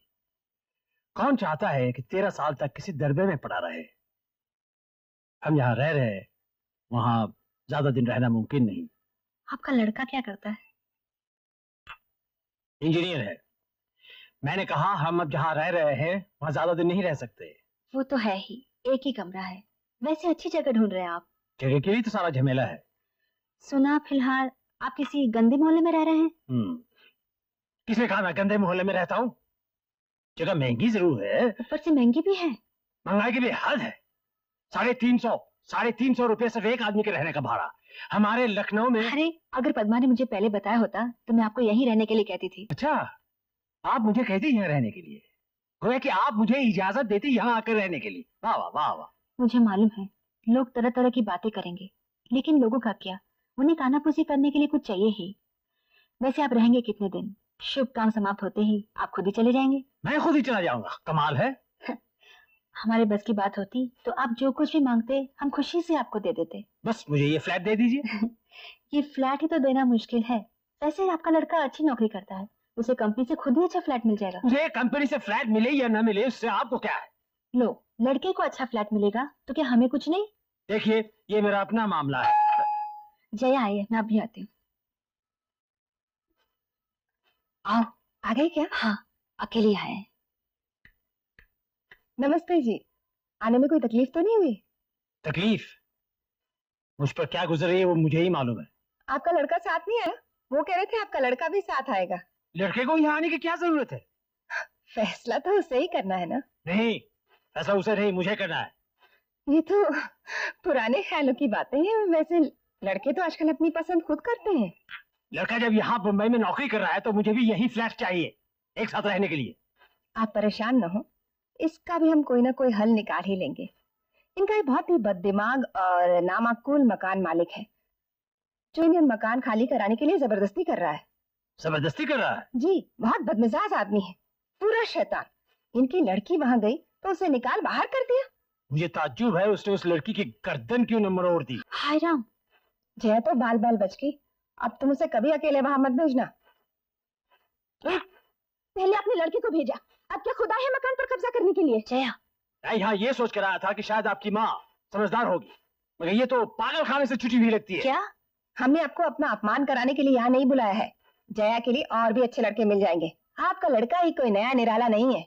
कौन चाहता है कि 13 साल तक किसी दरबे में पड़ा रहे? हम यहाँ रह रहे हैं, वहां ज्यादा दिन रहना मुमकिन नहीं। आपका लड़का क्या करता है? इंजीनियर है। मैंने कहा हम अब जहाँ रह रहे हैं वहां ज्यादा दिन नहीं रह सकते। वो तो है ही, एक ही कमरा है। वैसे अच्छी जगह ढूंढ रहे हैं आप। जगह के लिए तो सारा झमेला है। सुना फिलहाल आप किसी गंदे मोहल्ले में रह रहे हैं। किसने कहा मैं गंदे मोहल्ले में रहता हूँ? जगह महंगी जरूर है, ऊपर से महंगी भी है। महंगाई की भी हद है। 350 रुपए सिर्फ एक आदमी के रहने का भाड़ा हमारे लखनऊ में। अरे अगर पद्मा ने मुझे पहले बताया होता तो मैं आपको यहीं रहने के लिए कहती थी। अच्छा, आप मुझे कहती यहाँ रहने के लिए, गोया कि आप मुझे इजाजत देती यहाँ आकर रहने के लिए। वाह वाह वाह वाह। मुझे मालूम है लोग तरह तरह की बातें करेंगे, लेकिन लोगों का क्या, उन्हें कानाफूसी करने के लिए कुछ चाहिए ही। वैसे आप रहेंगे कितने दिन? शुभ काम समाप्त होते ही आप खुद ही चले जाएंगे? मैं खुद ही चला जाऊंगा? कमाल है। हमारे बस की बात होती तो आप जो कुछ भी मांगते हम खुशी से आपको दे देते। बस मुझे ये फ्लैट दे दीजिए। ये फ्लैट ही तो देना मुश्किल है। वैसे आपका लड़का अच्छी नौकरी करता है, उसे कंपनी से खुद ही अच्छा फ्लैट मिल जाएगा। मुझे कंपनी से फ्लैट मिले या ना मिले उससे आपको क्या है? लो, लड़के को अच्छा फ्लैट मिलेगा तो क्या हमें कुछ नहीं? देखिए, ये मेरा अपना मामला है। जया आई है, मैं अभी आती हूँ। आओ, आ गए क्या? हाँ, अकेले आए हैं। नमस्ते जी। आने में कोई तकलीफ तो नहीं हुई? तकलीफ? मुझ पर क्या गुजर रही है वो मुझे ही मालूम है। आपका लड़का साथ नहीं आया? वो कह रहे थे आपका लड़का भी साथ आएगा। लड़के को यहाँ आने की क्या जरूरत है? फैसला तो उसे ही करना है ना। नहीं, ऐसा उसे नहीं, मुझे करना है। ये तो पुराने ख्यालों की बातें हैं। वैसे लड़के तो आजकल अपनी पसंद खुद करते हैं। लड़का जब यहाँ बम्बई में नौकरी कर रहा है तो मुझे भी यही फ्लैट चाहिए, एक साथ रहने के लिए। आप परेशान न हो, इसका भी हम कोई ना कोई हल निकाल ही लेंगे। इनका एक बहुत ही बददिमाग और नामाकूल मकान मालिक है जो इन्हें मकान खाली कराने के लिए जबरदस्ती कर रहा है। जबरदस्ती कर रहा है? जी, बहुत बदमिजाज आदमी है, पूरा शैतान। इनकी लड़की वहां गई तो उसे निकाल बाहर कर दिया। मुझे ताज्जुब है उसने उस लड़की की गर्दन क्यों न मरोड़ दी। हाय राम। जया तो बाल बाल बच गई। अब तुम उसे कभी अकेले वहां मत भेजना। पहले अपने लड़के को भेजा, अब क्या खुदा है मकान पर कब्जा करने के लिए? जया, मैं यहाँ ये सोच कर आया था कि शायद आपकी माँ समझदार होगी, मगर ये तो पागल खाने से छुट्टी हुई लगती है। क्या? हमने आपको अपना अपमान कराने के लिए यहाँ नहीं बुलाया है। जया के लिए और भी अच्छे लड़के मिल जाएंगे। आपका लड़का ही कोई नया निराला नहीं है।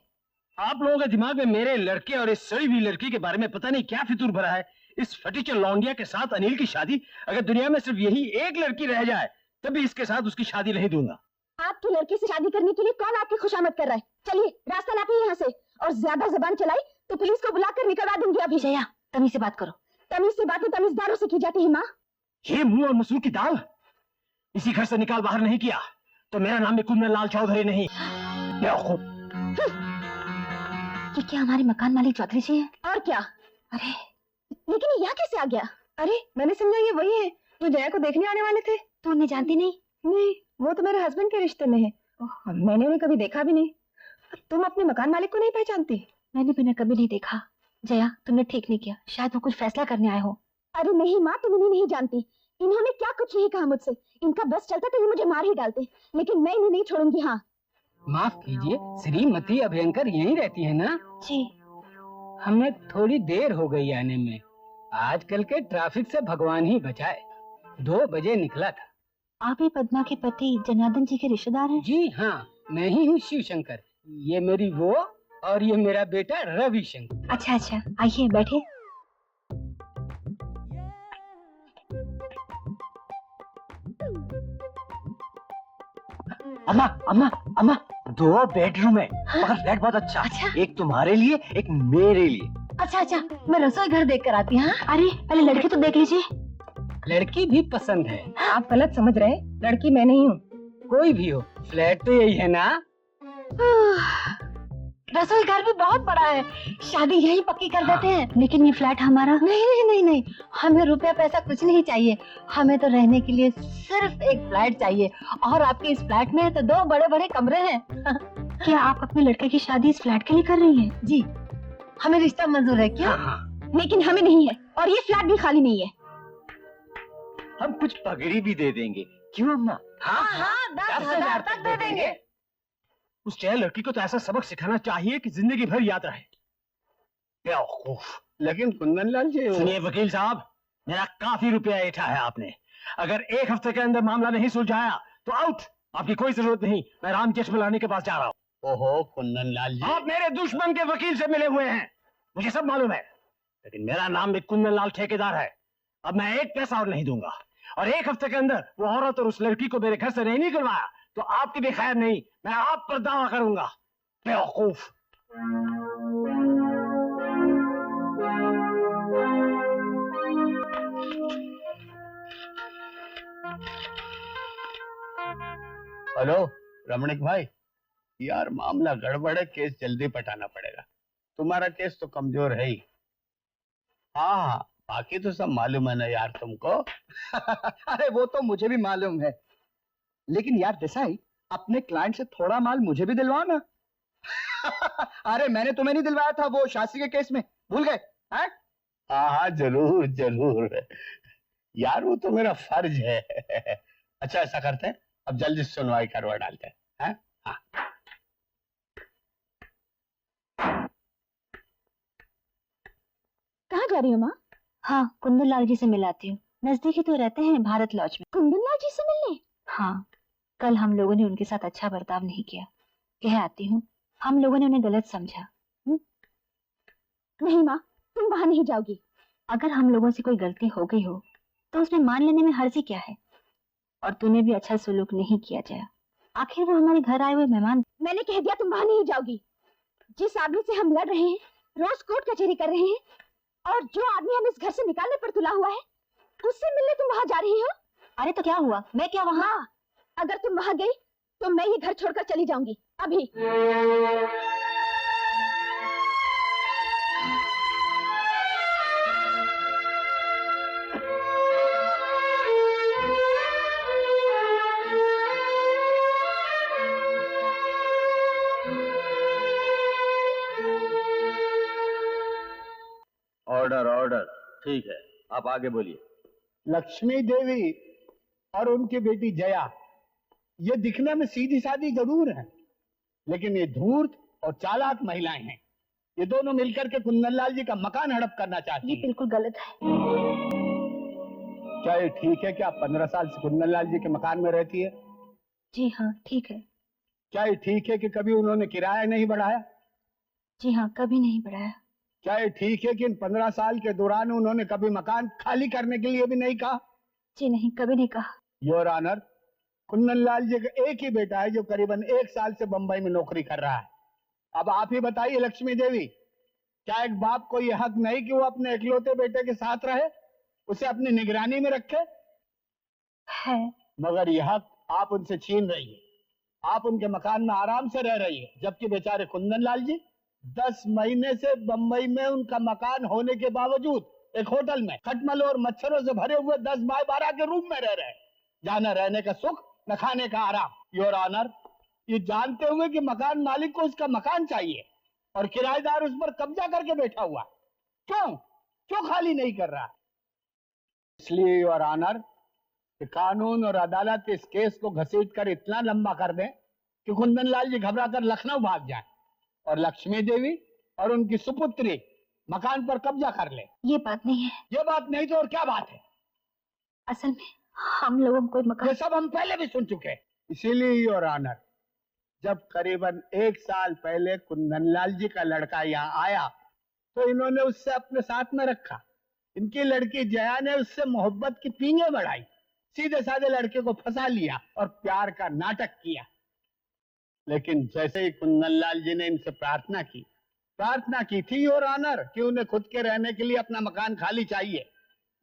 आप लोगों के दिमाग में मेरे लड़के और इस सड़ी हुई लड़की के बारे में पता नहीं क्या फितूर भरा है। इस फटीचर लौंडिया के साथ अनिल की शादी, अगर दुनिया में सिर्फ यही एक लड़की रह जाए तब भी इसके साथ उसकी शादी नहीं दूंगा। आपकी लड़की से शादी करने के लिए कौन आपकी खुशामद कर रहा है? चलिए रास्ता नापिए यहाँ से, और ज्यादा जबान चलाई तो पुलिस को बुलाकर निकलवा दूंगी अभी। जया, तमीज से बात करो। तमीज से बातें तमीजदारों से की जाती है माँ। ये मुंह और मसूर की दाल इसी घर से निकाल बाहर नहीं किया तो मेरा नाम भी कुंदन लाल चौधरी नहीं। ये क्या हमारे मकान मालिक चौधरी जी है? और क्या? अरे लेकिन ये यहाँ कैसे आ गया? अरे मैंने समझा ये वही है जो जया को देखने आने वाले थे। तू उन्हें जानती नहीं? नहीं, वो तो मेरे हस्बैंड के रिश्ते में है। मैंने उन्हें कभी देखा भी नहीं। तुम अपने मकान मालिक को नहीं पहचानती? मैंने भी उन्हें कभी नहीं देखा। जया, तुमने ठीक नहीं किया, शायद वो कुछ फैसला करने आए हो। अरे नहीं माँ, तुम इन्हें नहीं जानती। इन्होंने क्या कुछ नहीं कहा मुझसे। इनका बस चलता तो ये मुझे मार ही डालते, लेकिन मैं इन्हें नहीं छोड़ूंगी। हाँ, माफ कीजिए, श्रीमती अभयंकर यहीं रहती है ना? जी। हमें थोड़ी देर हो गई आने में। आजकल के ट्रैफिक से भगवान ही बचाए। 2 बजे निकला था। आप ही पद्मा के पति जनार्दन जी के रिश्तेदार हैं? जी हाँ, मैं ही हूँ शिव शंकर। ये मेरी वो और ये मेरा बेटा रवि शंकर। अच्छा अच्छा, आइए बैठे। अम्मा अम्मा अम्मा, 2 बेडरूम है, मगर फ्लैट बहुत अच्छा। अच्छा। एक तुम्हारे लिए, एक मेरे लिए। अच्छा अच्छा, मैं रसोई घर देख कर आती हूँ। अरे पहले लड़की तो देख लीजिए। लड़की भी पसंद है। आप गलत समझ रहे हैं, लड़की मैं नहीं हूँ। कोई भी हो, फ्लैट तो यही है ना? रसोई घर भी बहुत बड़ा है, शादी यही पक्की कर देते हैं। लेकिन ये फ्लैट हमारा नहीं। नहीं नहीं नहीं, हमें रुपया पैसा कुछ नहीं चाहिए। हमें तो रहने के लिए सिर्फ एक फ्लैट चाहिए, और आपके इस फ्लैट में तो 2 बड़े बड़े कमरे हैं। क्या आप अपने लड़के की शादी इस फ्लैट के लिए कर रही हैं? जी, हमें रिश्ता मंजूर है। क्या? लेकिन हमें नहीं है, और ये फ्लैट भी खाली नहीं है। हम कुछ पगड़ी भी दे देंगे, क्यों अम्मा? हाँ, 10,000 तक दे देंगे। उस चैन लड़की को तो ऐसा सबक सिखाना चाहिए कि जिंदगी भर याद रहे। बेवकूफ। लेकिन कुंदन लाल जी, सुनिए वकील साहब, मेरा काफी रुपया ऐठा है आपने। अगर 1 हफ्ते के अंदर मामला नहीं सुलझाया तो आउट। आपकी कोई जरूरत नहीं, मैं राम जेठमलानी के पास जा रहा हूँ। ओहो कुंदन लाल जी, आप मेरे दुश्मन के वकील से मिले हुए हैं, मुझे सब मालूम है। लेकिन मेरा नाम भी कुंदन लाल ठेकेदार है। अब मैं 1 पैसा और नहीं दूंगा, और 1 हफ्ते के अंदर वो औरत और उस लड़की को मेरे घर से नहीं निकलवाया तो आपकी भी खैर नहीं, मैं आप पर दावा करूंगा। बेवकूफ। हेलो रमणिक भाई, यार मामला गड़बड़ है, केस जल्दी पटाना पड़ेगा। तुम्हारा केस तो कमजोर है ही। हाँ, बाकी तो सब मालूम है ना यार तुमको। अरे वो तो मुझे भी मालूम है, लेकिन यार देसाई, अपने क्लाइंट से थोड़ा माल मुझे भी दिलवाओ ना। अरे मैंने तुम्हें नहीं दिलवाया था वो शास्त्री के केस में, भूल गए? हाँ हाँ जरूर जरूर यार, वो तो मेरा फर्ज है। अच्छा ऐसा करते हैं, अब जल्दी सुनवाई करवा डालते हैं। हाँ जा रही हो माँ? हाँ, कुंदन लाल जी से मिलाती हूँ। नजदीक ही तो रहते हैं, भारत लॉज में। कुंदन लाल जी से मिलने? हाँ, कल हम लोगों ने उनके साथ अच्छा बर्ताव नहीं किया। कह आती हूँ, हम लोगों ने उन्हें गलत समझा। नहीं माँ, तुम वहां नहीं जाओगी। अगर हम लोगों से कोई गलती हो गई हो तो उसमें मान लेने में हर्जी क्या है? और तूने भी अच्छा सलूक नहीं किया जया। आखिर वो हमारे घर आए हुए मेहमान। मैंने कह दिया तुम वहां नहीं जाओगी। जिस आदमी से हम लड़ रहे हैं, रोज कोर्ट कचहरी कर रहे हैं, और जो आदमी हम इस घर से निकालने पर तुला हुआ है, उससे मिलने तुम वहां जा रही हो? अरे तो क्या हुआ, मैं क्या वहां? अगर तुम वहां गई तो मैं ये घर छोड़कर चली जाऊंगी अभी। Order order. ठीक है, आप आगे बोलिए। लक्ष्मी देवी और उनकी बेटी जया, ये दिखने में सीधी सादी जरूर है, लेकिन ये धूर्त और चालाक महिलाएं हैं। ये दोनों मिलकर के कुंदन लाल जी का मकान हड़प करना चाहती हैं। ये बिल्कुल गलत है। क्या ये ठीक है कि आप 15 साल से कुंदन लाल जी के मकान में रहती है? जी हाँ, ठीक है। क्या ये ठीक है कि कभी उन्होंने किराया नहीं बढ़ाया? जी हाँ, कभी नहीं बढ़ाया। क्या ये ठीक है कि इन 15 साल के दौरान उन्होंने कभी मकान खाली करने के लिए भी नहीं कहा? जी नहीं, कभी नहीं कहा। योर ऑनर, कुंदन लाल जी का एक ही बेटा है जो करीबन 1 साल से बंबई में नौकरी कर रहा है। अब आप ही बताइए लक्ष्मी देवी, क्या एक बाप को यह हक नहीं कि वो अपने इकलौते बेटे के साथ रहे, उसे अपनी निगरानी में रखे? है, मगर यह हक आप उनसे छीन रही है। आप उनके मकान में आराम से रह रही है, जबकि बेचारे कुंदन लाल जी 10 महीने से बंबई में उनका मकान होने के बावजूद एक होटल में खटमल और मच्छरों से भरे हुए 10 बाय 12 के रूम में रह रहे हैं, जहां न रहने का सुख न खाने का आराम। योर ऑनर, ये जानते हुए कि मकान मालिक को उसका मकान चाहिए और किराएदार उस पर कब्जा करके बैठा हुआ, क्यों खाली नहीं कर रहा? इसलिए योर ऑनर, कि कानून और अदालत इस केस को घसीट कर इतना लंबा कर दें कि कुंदन लाल जी घबरा कर लखनऊ भाग जाए और लक्ष्मी देवी और उनकी सुपुत्री मकान पर कब्जा कर ले। ये बात नहीं है। ये बात नहीं तो और क्या बात है? असल में हम लोगों को कोई मकान। ये सब हम पहले भी सुन चुके हैं। इसीलिए योर ऑनर, जब करीबन 1 साल पहले कुंदन लाल जी का लड़का यहाँ आया तो इन्होंने उससे अपने साथ में रखा। इनकी लड़की जया ने उससे मोहब्बत की पींगे बढ़ाई, सीधे साधे लड़के को फंसा लिया और प्यार का नाटक किया। लेकिन जैसे ही कुंदन लाल जी ने इनसे प्रार्थना की थी योर ऑनर कि उन्हें खुद के रहने के लिए अपना मकान खाली चाहिए।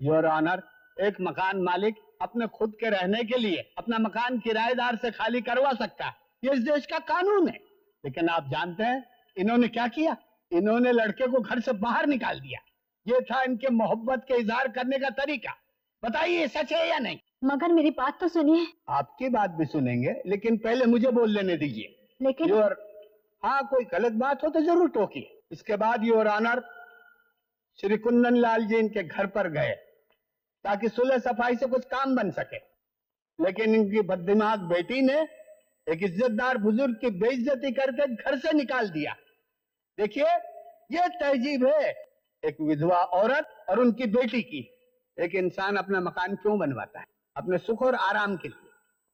योर ऑनर, एक मकान मालिक अपने खुद के रहने के लिए अपना मकान किराएदार से खाली करवा सकता है, ये इस देश का कानून है। लेकिन आप जानते हैं इन्होंने क्या किया? इन्होंने लड़के को घर से बाहर निकाल दिया। ये था इनके मोहब्बत के इजहार करने का तरीका। बताइए सच है या नहीं? मगर मेरी बात तो सुनिए। आपकी बात भी सुनेंगे, लेकिन पहले मुझे बोल लेने दीजिए। लेकिन योर, हाँ, कोई गलत बात हो तो जरूर टोकिए। इसके बाद योर ऑनर, श्री कुंदन लाल जी इनके घर पर गए ताकि सुलह सफाई से कुछ काम बन सके, लेकिन इनकी बददिमाग बेटी ने एक इज्जतदार बुजुर्ग की बेइज्जती करके घर से निकाल दिया। देखिए, ये तहजीब है एक विधवा औरत और उनकी बेटी की। एक इंसान अपना मकान क्यों बनवाता है? अपने सुख और आराम के लिए।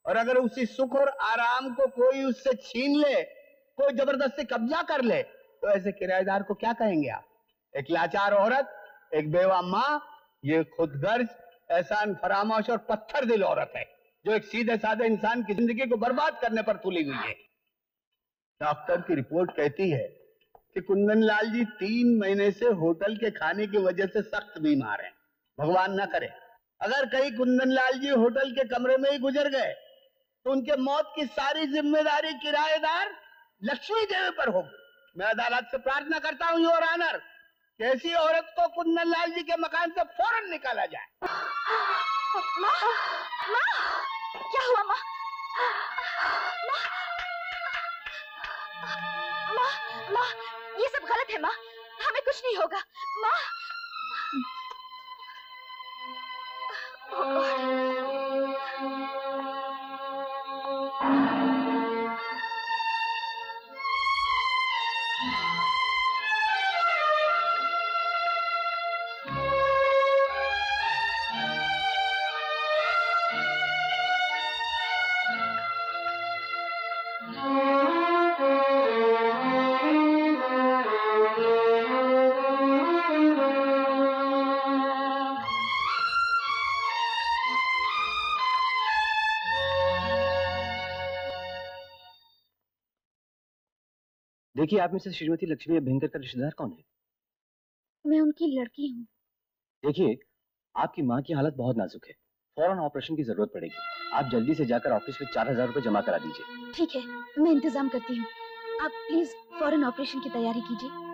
और अगर उसी सुख और आराम को कोई उससे छीन ले, कोई जबरदस्ती कब्जा कर ले, तो ऐसे किराएदार को क्या कहेंगे आप? एक लाचार औरत, एक बेवा माँ, ये खुदगर्ज, एहसान फरामोश और पत्थर दिल औरत है जो एक सीधे साधे इंसान की जिंदगी को बर्बाद करने पर तुली हुई है। डॉक्टर की रिपोर्ट कहती है कि कुंदन लाल जी 3 महीने से होटल के खाने की वजह से सख्त बीमार हैं। भगवान न करे अगर कहीं कुंदन लाल जी होटल के कमरे में ही गुजर गए तो उनके मौत की सारी जिम्मेदारी किराएदार लक्ष्मी देवी पर होगी। मैं अदालत से प्रार्थना करता हूँ योर ऑनर, कैसी औरत को कुंदन लाल जी के मकान से फौरन निकाला जाए। माँ, माँ, क्या हुआ माँ? माँ, माँ, ये सब गलत है माँ, हमें कुछ नहीं होगा माँ। देखिए, आप में से श्रीमती लक्ष्मी अभ्यंकर का रिश्तेदार कौन है? मैं उनकी लड़की हूँ। देखिए, आपकी माँ की हालत बहुत नाजुक है, फौरन ऑपरेशन की जरूरत पड़ेगी। आप जल्दी से जाकर ऑफिस में 4000 रुपए जमा करा दीजिए। ठीक है, मैं इंतजाम करती हूँ। आप प्लीज फौरन ऑपरेशन की तैयारी कीजिए।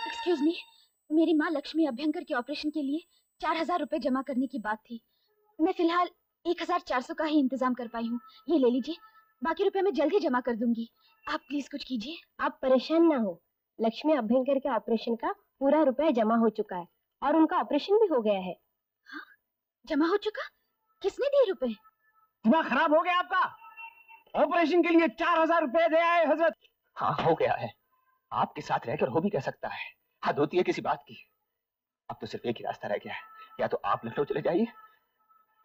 एक्सक्यूज मी, मेरी माँ लक्ष्मी अभ्यंकर के ऑपरेशन के लिए 4000 रुपए जमा करने की बात थी। मैं फिलहाल 1400 का ही इंतजाम कर पाई हूँ। ये ले लीजिए, बाकी रुपए मैं जल्द ही जमा कर दूंगी। आप प्लीज कुछ कीजिए। आप परेशान ना हो, लक्ष्मी अभ्यंकर के ऑपरेशन का पूरा रुपया जमा हो चुका है और उनका ऑपरेशन भी हो गया है। हाँ, जमा हो चुका? किसने दिए रुपए? दिमाग खराब हो गया आपका? ऑपरेशन के लिए 4000 रुपए दे आए हजरत। हाँ, हो गया है। आपके साथ रहकर हो भी कह सकता है, हद होती है किसी बात की। अब तो सिर्फ एक ही रास्ता रह गया है, या तो आप लखनऊ चले जाइए,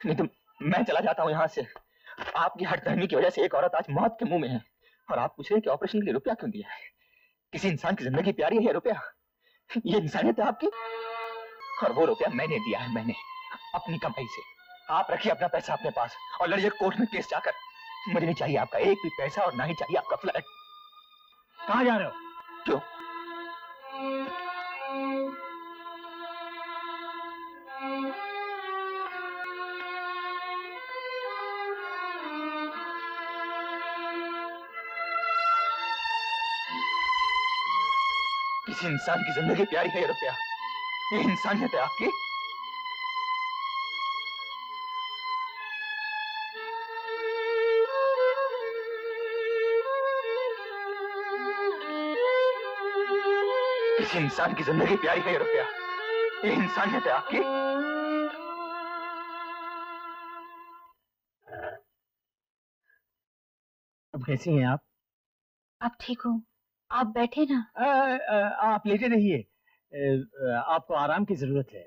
नहीं तो मैं चला जाता हूँ यहाँ से। आपकी हठधर्मी की वजह से एक औरत आज मौत के मुंह में है, और आप पूछ रहे हैं कि ऑपरेशन के लिए रुपया क्यों दिया है? किसी इंसान की जिंदगी प्यारी है ये रुपया? ये इंसानियत है आपकी? और वो रुपया मैंने दिया है, मैंने अपनी कमाई से। आप रखिए अपना पैसा अपने पास और लड़िए कोर्ट में केस जाकर। मुझे नहीं चाहिए आपका एक भी पैसा, और ना ही चाहिए आपका फ्लैट। कहाँ जा रहे हो? क्यों? किसी इंसान की जिंदगी प्यारी है ये रुपया? ये इंसानियत है आपकी? किसी इंसान की जिंदगी प्यारी है ये रुपया? ये इंसानियत है आपकी? अब कैसी हैं आप? आप ठीक हो? आप बैठे ना। आप लेटे रहिए, आपको आराम की जरूरत है।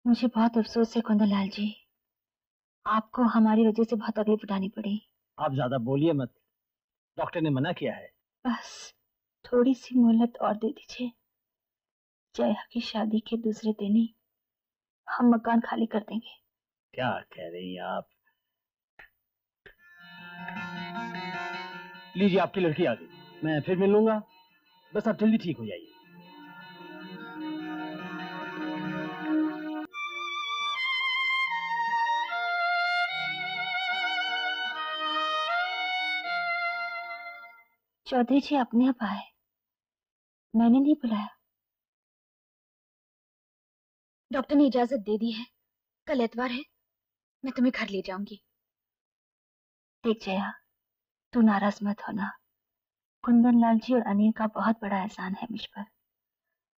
मुझे बहुत अफसोस है कुंदनलाल जी, आपको हमारी वजह से बहुत तकलीफ उठानी पड़ी। आप ज्यादा बोलिए मत, डॉक्टर ने मना किया है। बस थोड़ी सी मोहलत और दे दीजिए। जया की शादी के दूसरे दिन ही हम मकान खाली कर देंगे। क्या कह रही हैं आप? लीजिए, आपकी लड़की आ गई। मैं फिर मिल लूंगा, बस आप जल्दी ठीक हो जाइए। चौधरी जी अपने आप आए, मैंने नहीं बुलाया। डॉक्टर ने इजाजत दे दी है, कल एतवार है, मैं तुम्हें घर ले जाऊंगी। देख जया, तू नाराज मत होना। कुंदनलाल जी और अनिल का बहुत बड़ा एहसान है मुझ पर।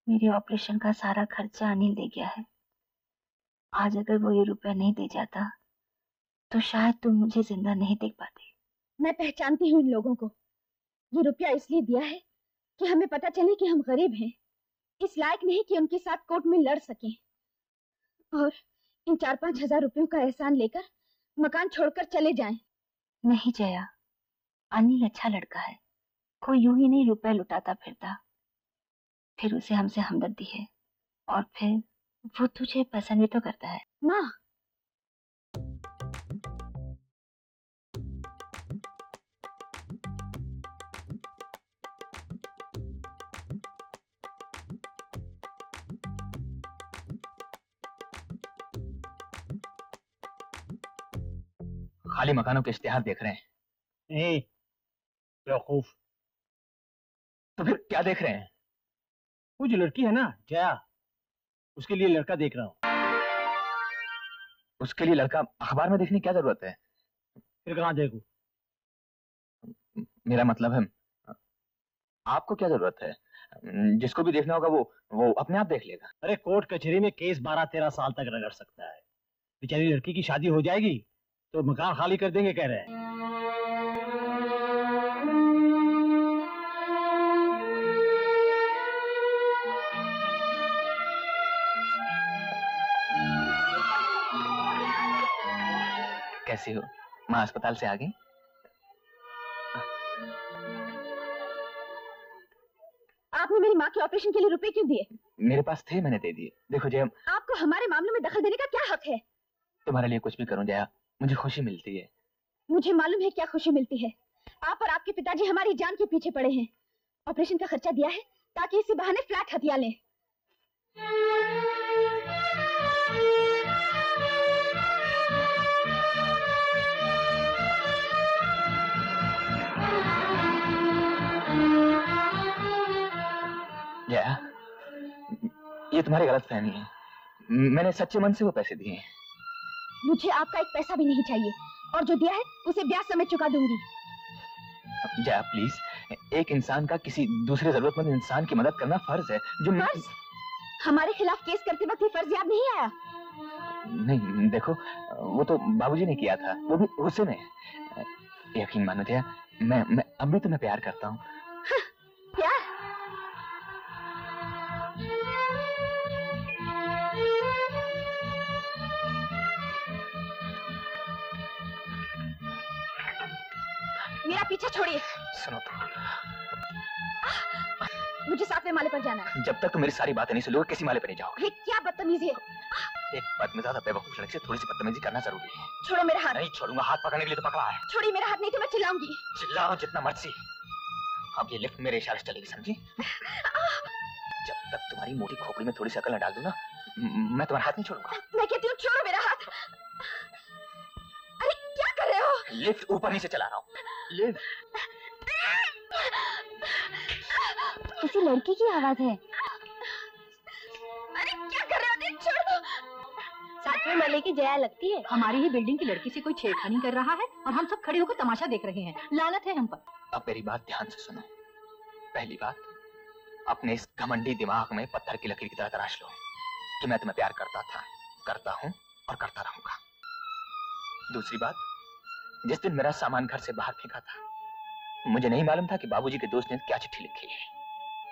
मेरे ऑपरेशन का सारा खर्चा अनिल दे गया है। आज अगर वो ये रुपया नहीं दे जाता तो शायद तुम मुझे जिंदा नहीं देख पाते। मैं पहचानती हूँ इन लोगों को। ये रुपया इसलिए दिया है कि हमें पता चले कि हम गरीब हैं, इस लायक नहीं कि उनके साथ कोर्ट में लड़ सकें। और इन 4-5 हजार रुपयों का एहसान लेकर मकान छोड़कर चले जाएं। नहीं जया, अनिल अच्छा लड़का है, कोई यूं ही नहीं रुपए लुटाता फिरता। फिर उसे हमसे हमदर्दी है, और फिर वो तुझे पसंद भी तो करता है। माँ, खाली मकानों के इश्तिहार देख रहे हैं। बेवकूफ, तो फिर क्या देख रहे हैं? वो जो लड़की है ना जया, उसके लिए लड़का देख रहा हूँ। उसके लिए लड़का अखबार में देखने की क्या जरूरत है? फिर कहाँ देखूं? मेरा मतलब है, आपको क्या जरूरत है? जिसको भी देखना होगा वो अपने आप देख लेगा। अरे कोर्ट कचहरी में केस 12-13 साल तक रगड़ सकता है। बेचारी लड़की की शादी हो जाएगी तो मकान खाली कर देंगे कह रहे हैं। कैसी हो? माँ अस्पताल से आ गई? आपने मेरी माँ के ऑपरेशन के लिए रुपए क्यों दिए? मेरे पास थे, मैंने दे दिए। देखो जया, आपको हमारे मामलों में दखल देने का क्या हक है? तुम्हारे लिए कुछ भी करूं जया, मुझे खुशी मिलती है। मुझे मालूम है क्या खुशी मिलती है। आप और आपके पिताजी हमारी जान के पीछे पड़े हैं। ऑपरेशन का खर्चा दिया है ताकि इसी बहाने फ्लैट हथिया लें। जया, ये तुम्हारी गलतफहमी है। मैंने सच्चे मन से वो पैसे दिए हैं। मुझे आपका एक पैसा भी नहीं चाहिए और जो दिया है उसे ब्याज समेत चुका दूंगी। जया प्लीज, एक इंसान का किसी दूसरे जरूरतमंद इंसान की मदद करना फर्ज है। जो फर्ज? हमारे खिलाफ केस करते वक्त ये फर्ज याद नहीं आया? नहीं, देखो वो तो बाबूजी ने किया था, वो भी गुस्से में। यकीन मानो जया, मैं अब भी तुम्हें प्यार करता हूँ। प्यार? मेरा पीछा छोड़िए। सुनो तो, मुझे 7वें माले पर जाना है। जब तक तुम मेरी सारी बातें नहीं सुनोगे किसी माले पर नहीं जाओगे। ये क्या बदतमीजी है? एक बात में ज्यादा बेवकूफ लड़की से थोड़ी सी बदतमीजी करना जरूरी है। छोड़ो मेरा हाथ। नहीं छोड़ूंगा, हाथ पकड़ने के लिए तो पकड़ा है। छोड़िए मेरा हाथ, नहीं तो मैं चिल्लाऊंगी। चिल्लाओ जितना मर्जी। अब ये लिफ्ट मेरे इशारे से चलेगी, समझी? जब तक तुम्हारी मोटी खोपड़ी में थोड़ी सी अकल न डाल दूं ना, मैं तुम्हारा हाथ नहीं छोड़ूंगा। मैं कहती हूँ छोड़ो मेरा हाथ। अरे क्या कर रहे हो? लिफ्ट ऊपर नीचे चला रहा हूँ। लिफ्ट किसी लड़की की आवाज है। अरे क्या कर रहे हो? नहीं, छोड़ दो। 7वें माले की जया लगती है। हमारी ही बिल्डिंग की लड़की से कोई छेड़खानी कर रहा है और हम सब खड़े होकर तमाशा देख रहे हैं। लानत है हम पर। अब मेरी बात ध्यान से सुनो। पहली बात, अपने इस घमंडी दिमाग में पत्थर की लकीर की तरह तराश लो कि मैं तुम्हें प्यार करता था, करता हूँ और करता रहूंगा। दूसरी बात, जिस दिन मेरा सामान घर से बाहर फेंका था, मुझे नहीं मालूम था कि बाबूजी के दोस्त ने क्या चिट्ठी लिखी है।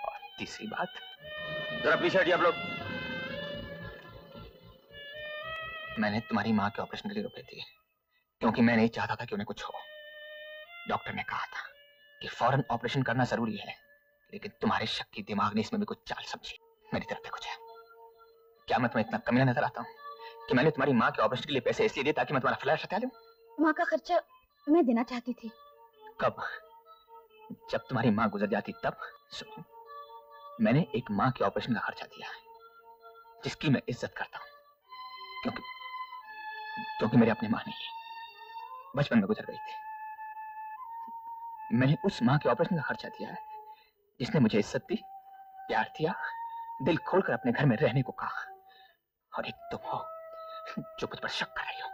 और तीसरी बात, जरा पीछे हटिए आप लोग। मैंने तुम्हारी माँ के ऑपरेशन के लिए रुपए दिए क्योंकि मैं नहीं चाहता था कि उन्हें कुछ हो। डॉक्टर ने कहा था कि फौरन ऑपरेशन करना जरूरी है, लेकिन तुम्हारे शक्की दिमाग ने इसमें भी कुछ चाल समझी। मेरी तरफ देखो जया, क्या मैं तुम्हें इतना कमीना नजर आता हूँ कि मैंने तुम्हारी माँ के ऑपरेशन के लिए पैसे इसलिए दिए ताकि मैं तुम्हारा फ्लैट हटा लूं? माँ का खर्चा मैं देना चाहती थी। कब? जब तुम्हारी माँ गुजर जाती तब। सुनो, मैंने एक माँ के ऑपरेशन का खर्चा दिया है जिसकी मैं इज्जत करता हूँ, क्योंकि मेरे अपने माँ नहीं है, बचपन में गुजर गई थी। मैंने उस माँ के ऑपरेशन का खर्चा दिया है जिसने मुझे इज्जत दी, प्यार दिया, दिल खोलकर अपने घर में रहने को कहा। और एक तुम हो जो मुझ पर शक कर रही हो।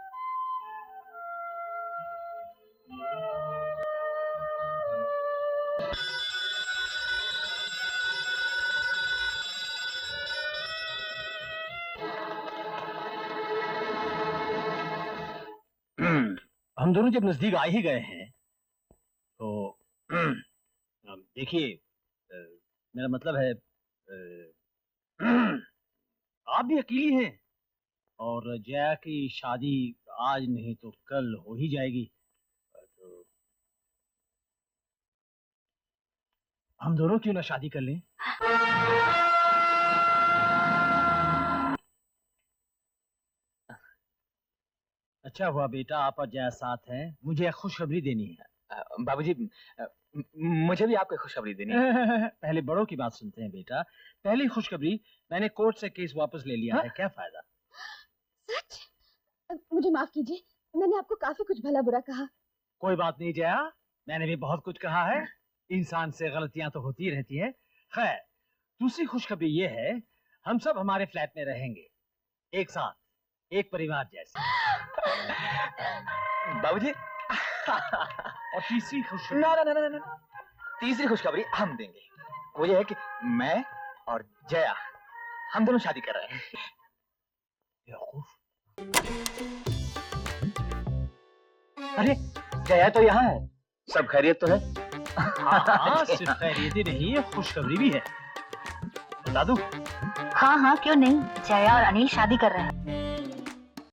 हम दोनों जब नजदीक आ ही गए हैं तो देखिए, मेरा मतलब है आप भी अकेली हैं और जया की शादी आज नहीं तो कल हो ही जाएगी। तो हम दोनों क्यों ना शादी कर लें? अच्छा हुआ बेटा आप और जया साथ हैं। मुझे एक खुशखबरी देनी है। बाबूजी, मुझे भी आपको खुशखबरी देनी है। पहले बड़ों की बात सुनते हैं बेटा। पहली खुशखबरी, मैंने कोर्ट से केस वापस ले लिया है। क्या फायदा? सच? मुझे माफ कीजिए, मैंने आपको काफी कुछ भला बुरा कहा। कोई बात नहीं जया, मैंने भी बहुत कुछ कहा है। इंसान से गलतियां तो होती रहती है। खैर, दूसरी खुशखबरी ये है, हम सब हमारे फ्लैट में रहेंगे एक साथ। एक परिवार जैसे। बाबूजी और तीसरी खुशखबरी, ना ना ना ना ना, तीसरी खुशखबरी हम देंगे। वो ये है कि मैं और जया हम दोनों शादी कर रहे हैं। बेवकूफ। अरे जया तो यहाँ है, सब खैरियत तो है? हाँ, सिर्फ खैरियत ही नहीं है, खुशखबरी भी है। बता दूं? हाँ हाँ क्यों नहीं, जया और अनिल शादी कर रहे हैं।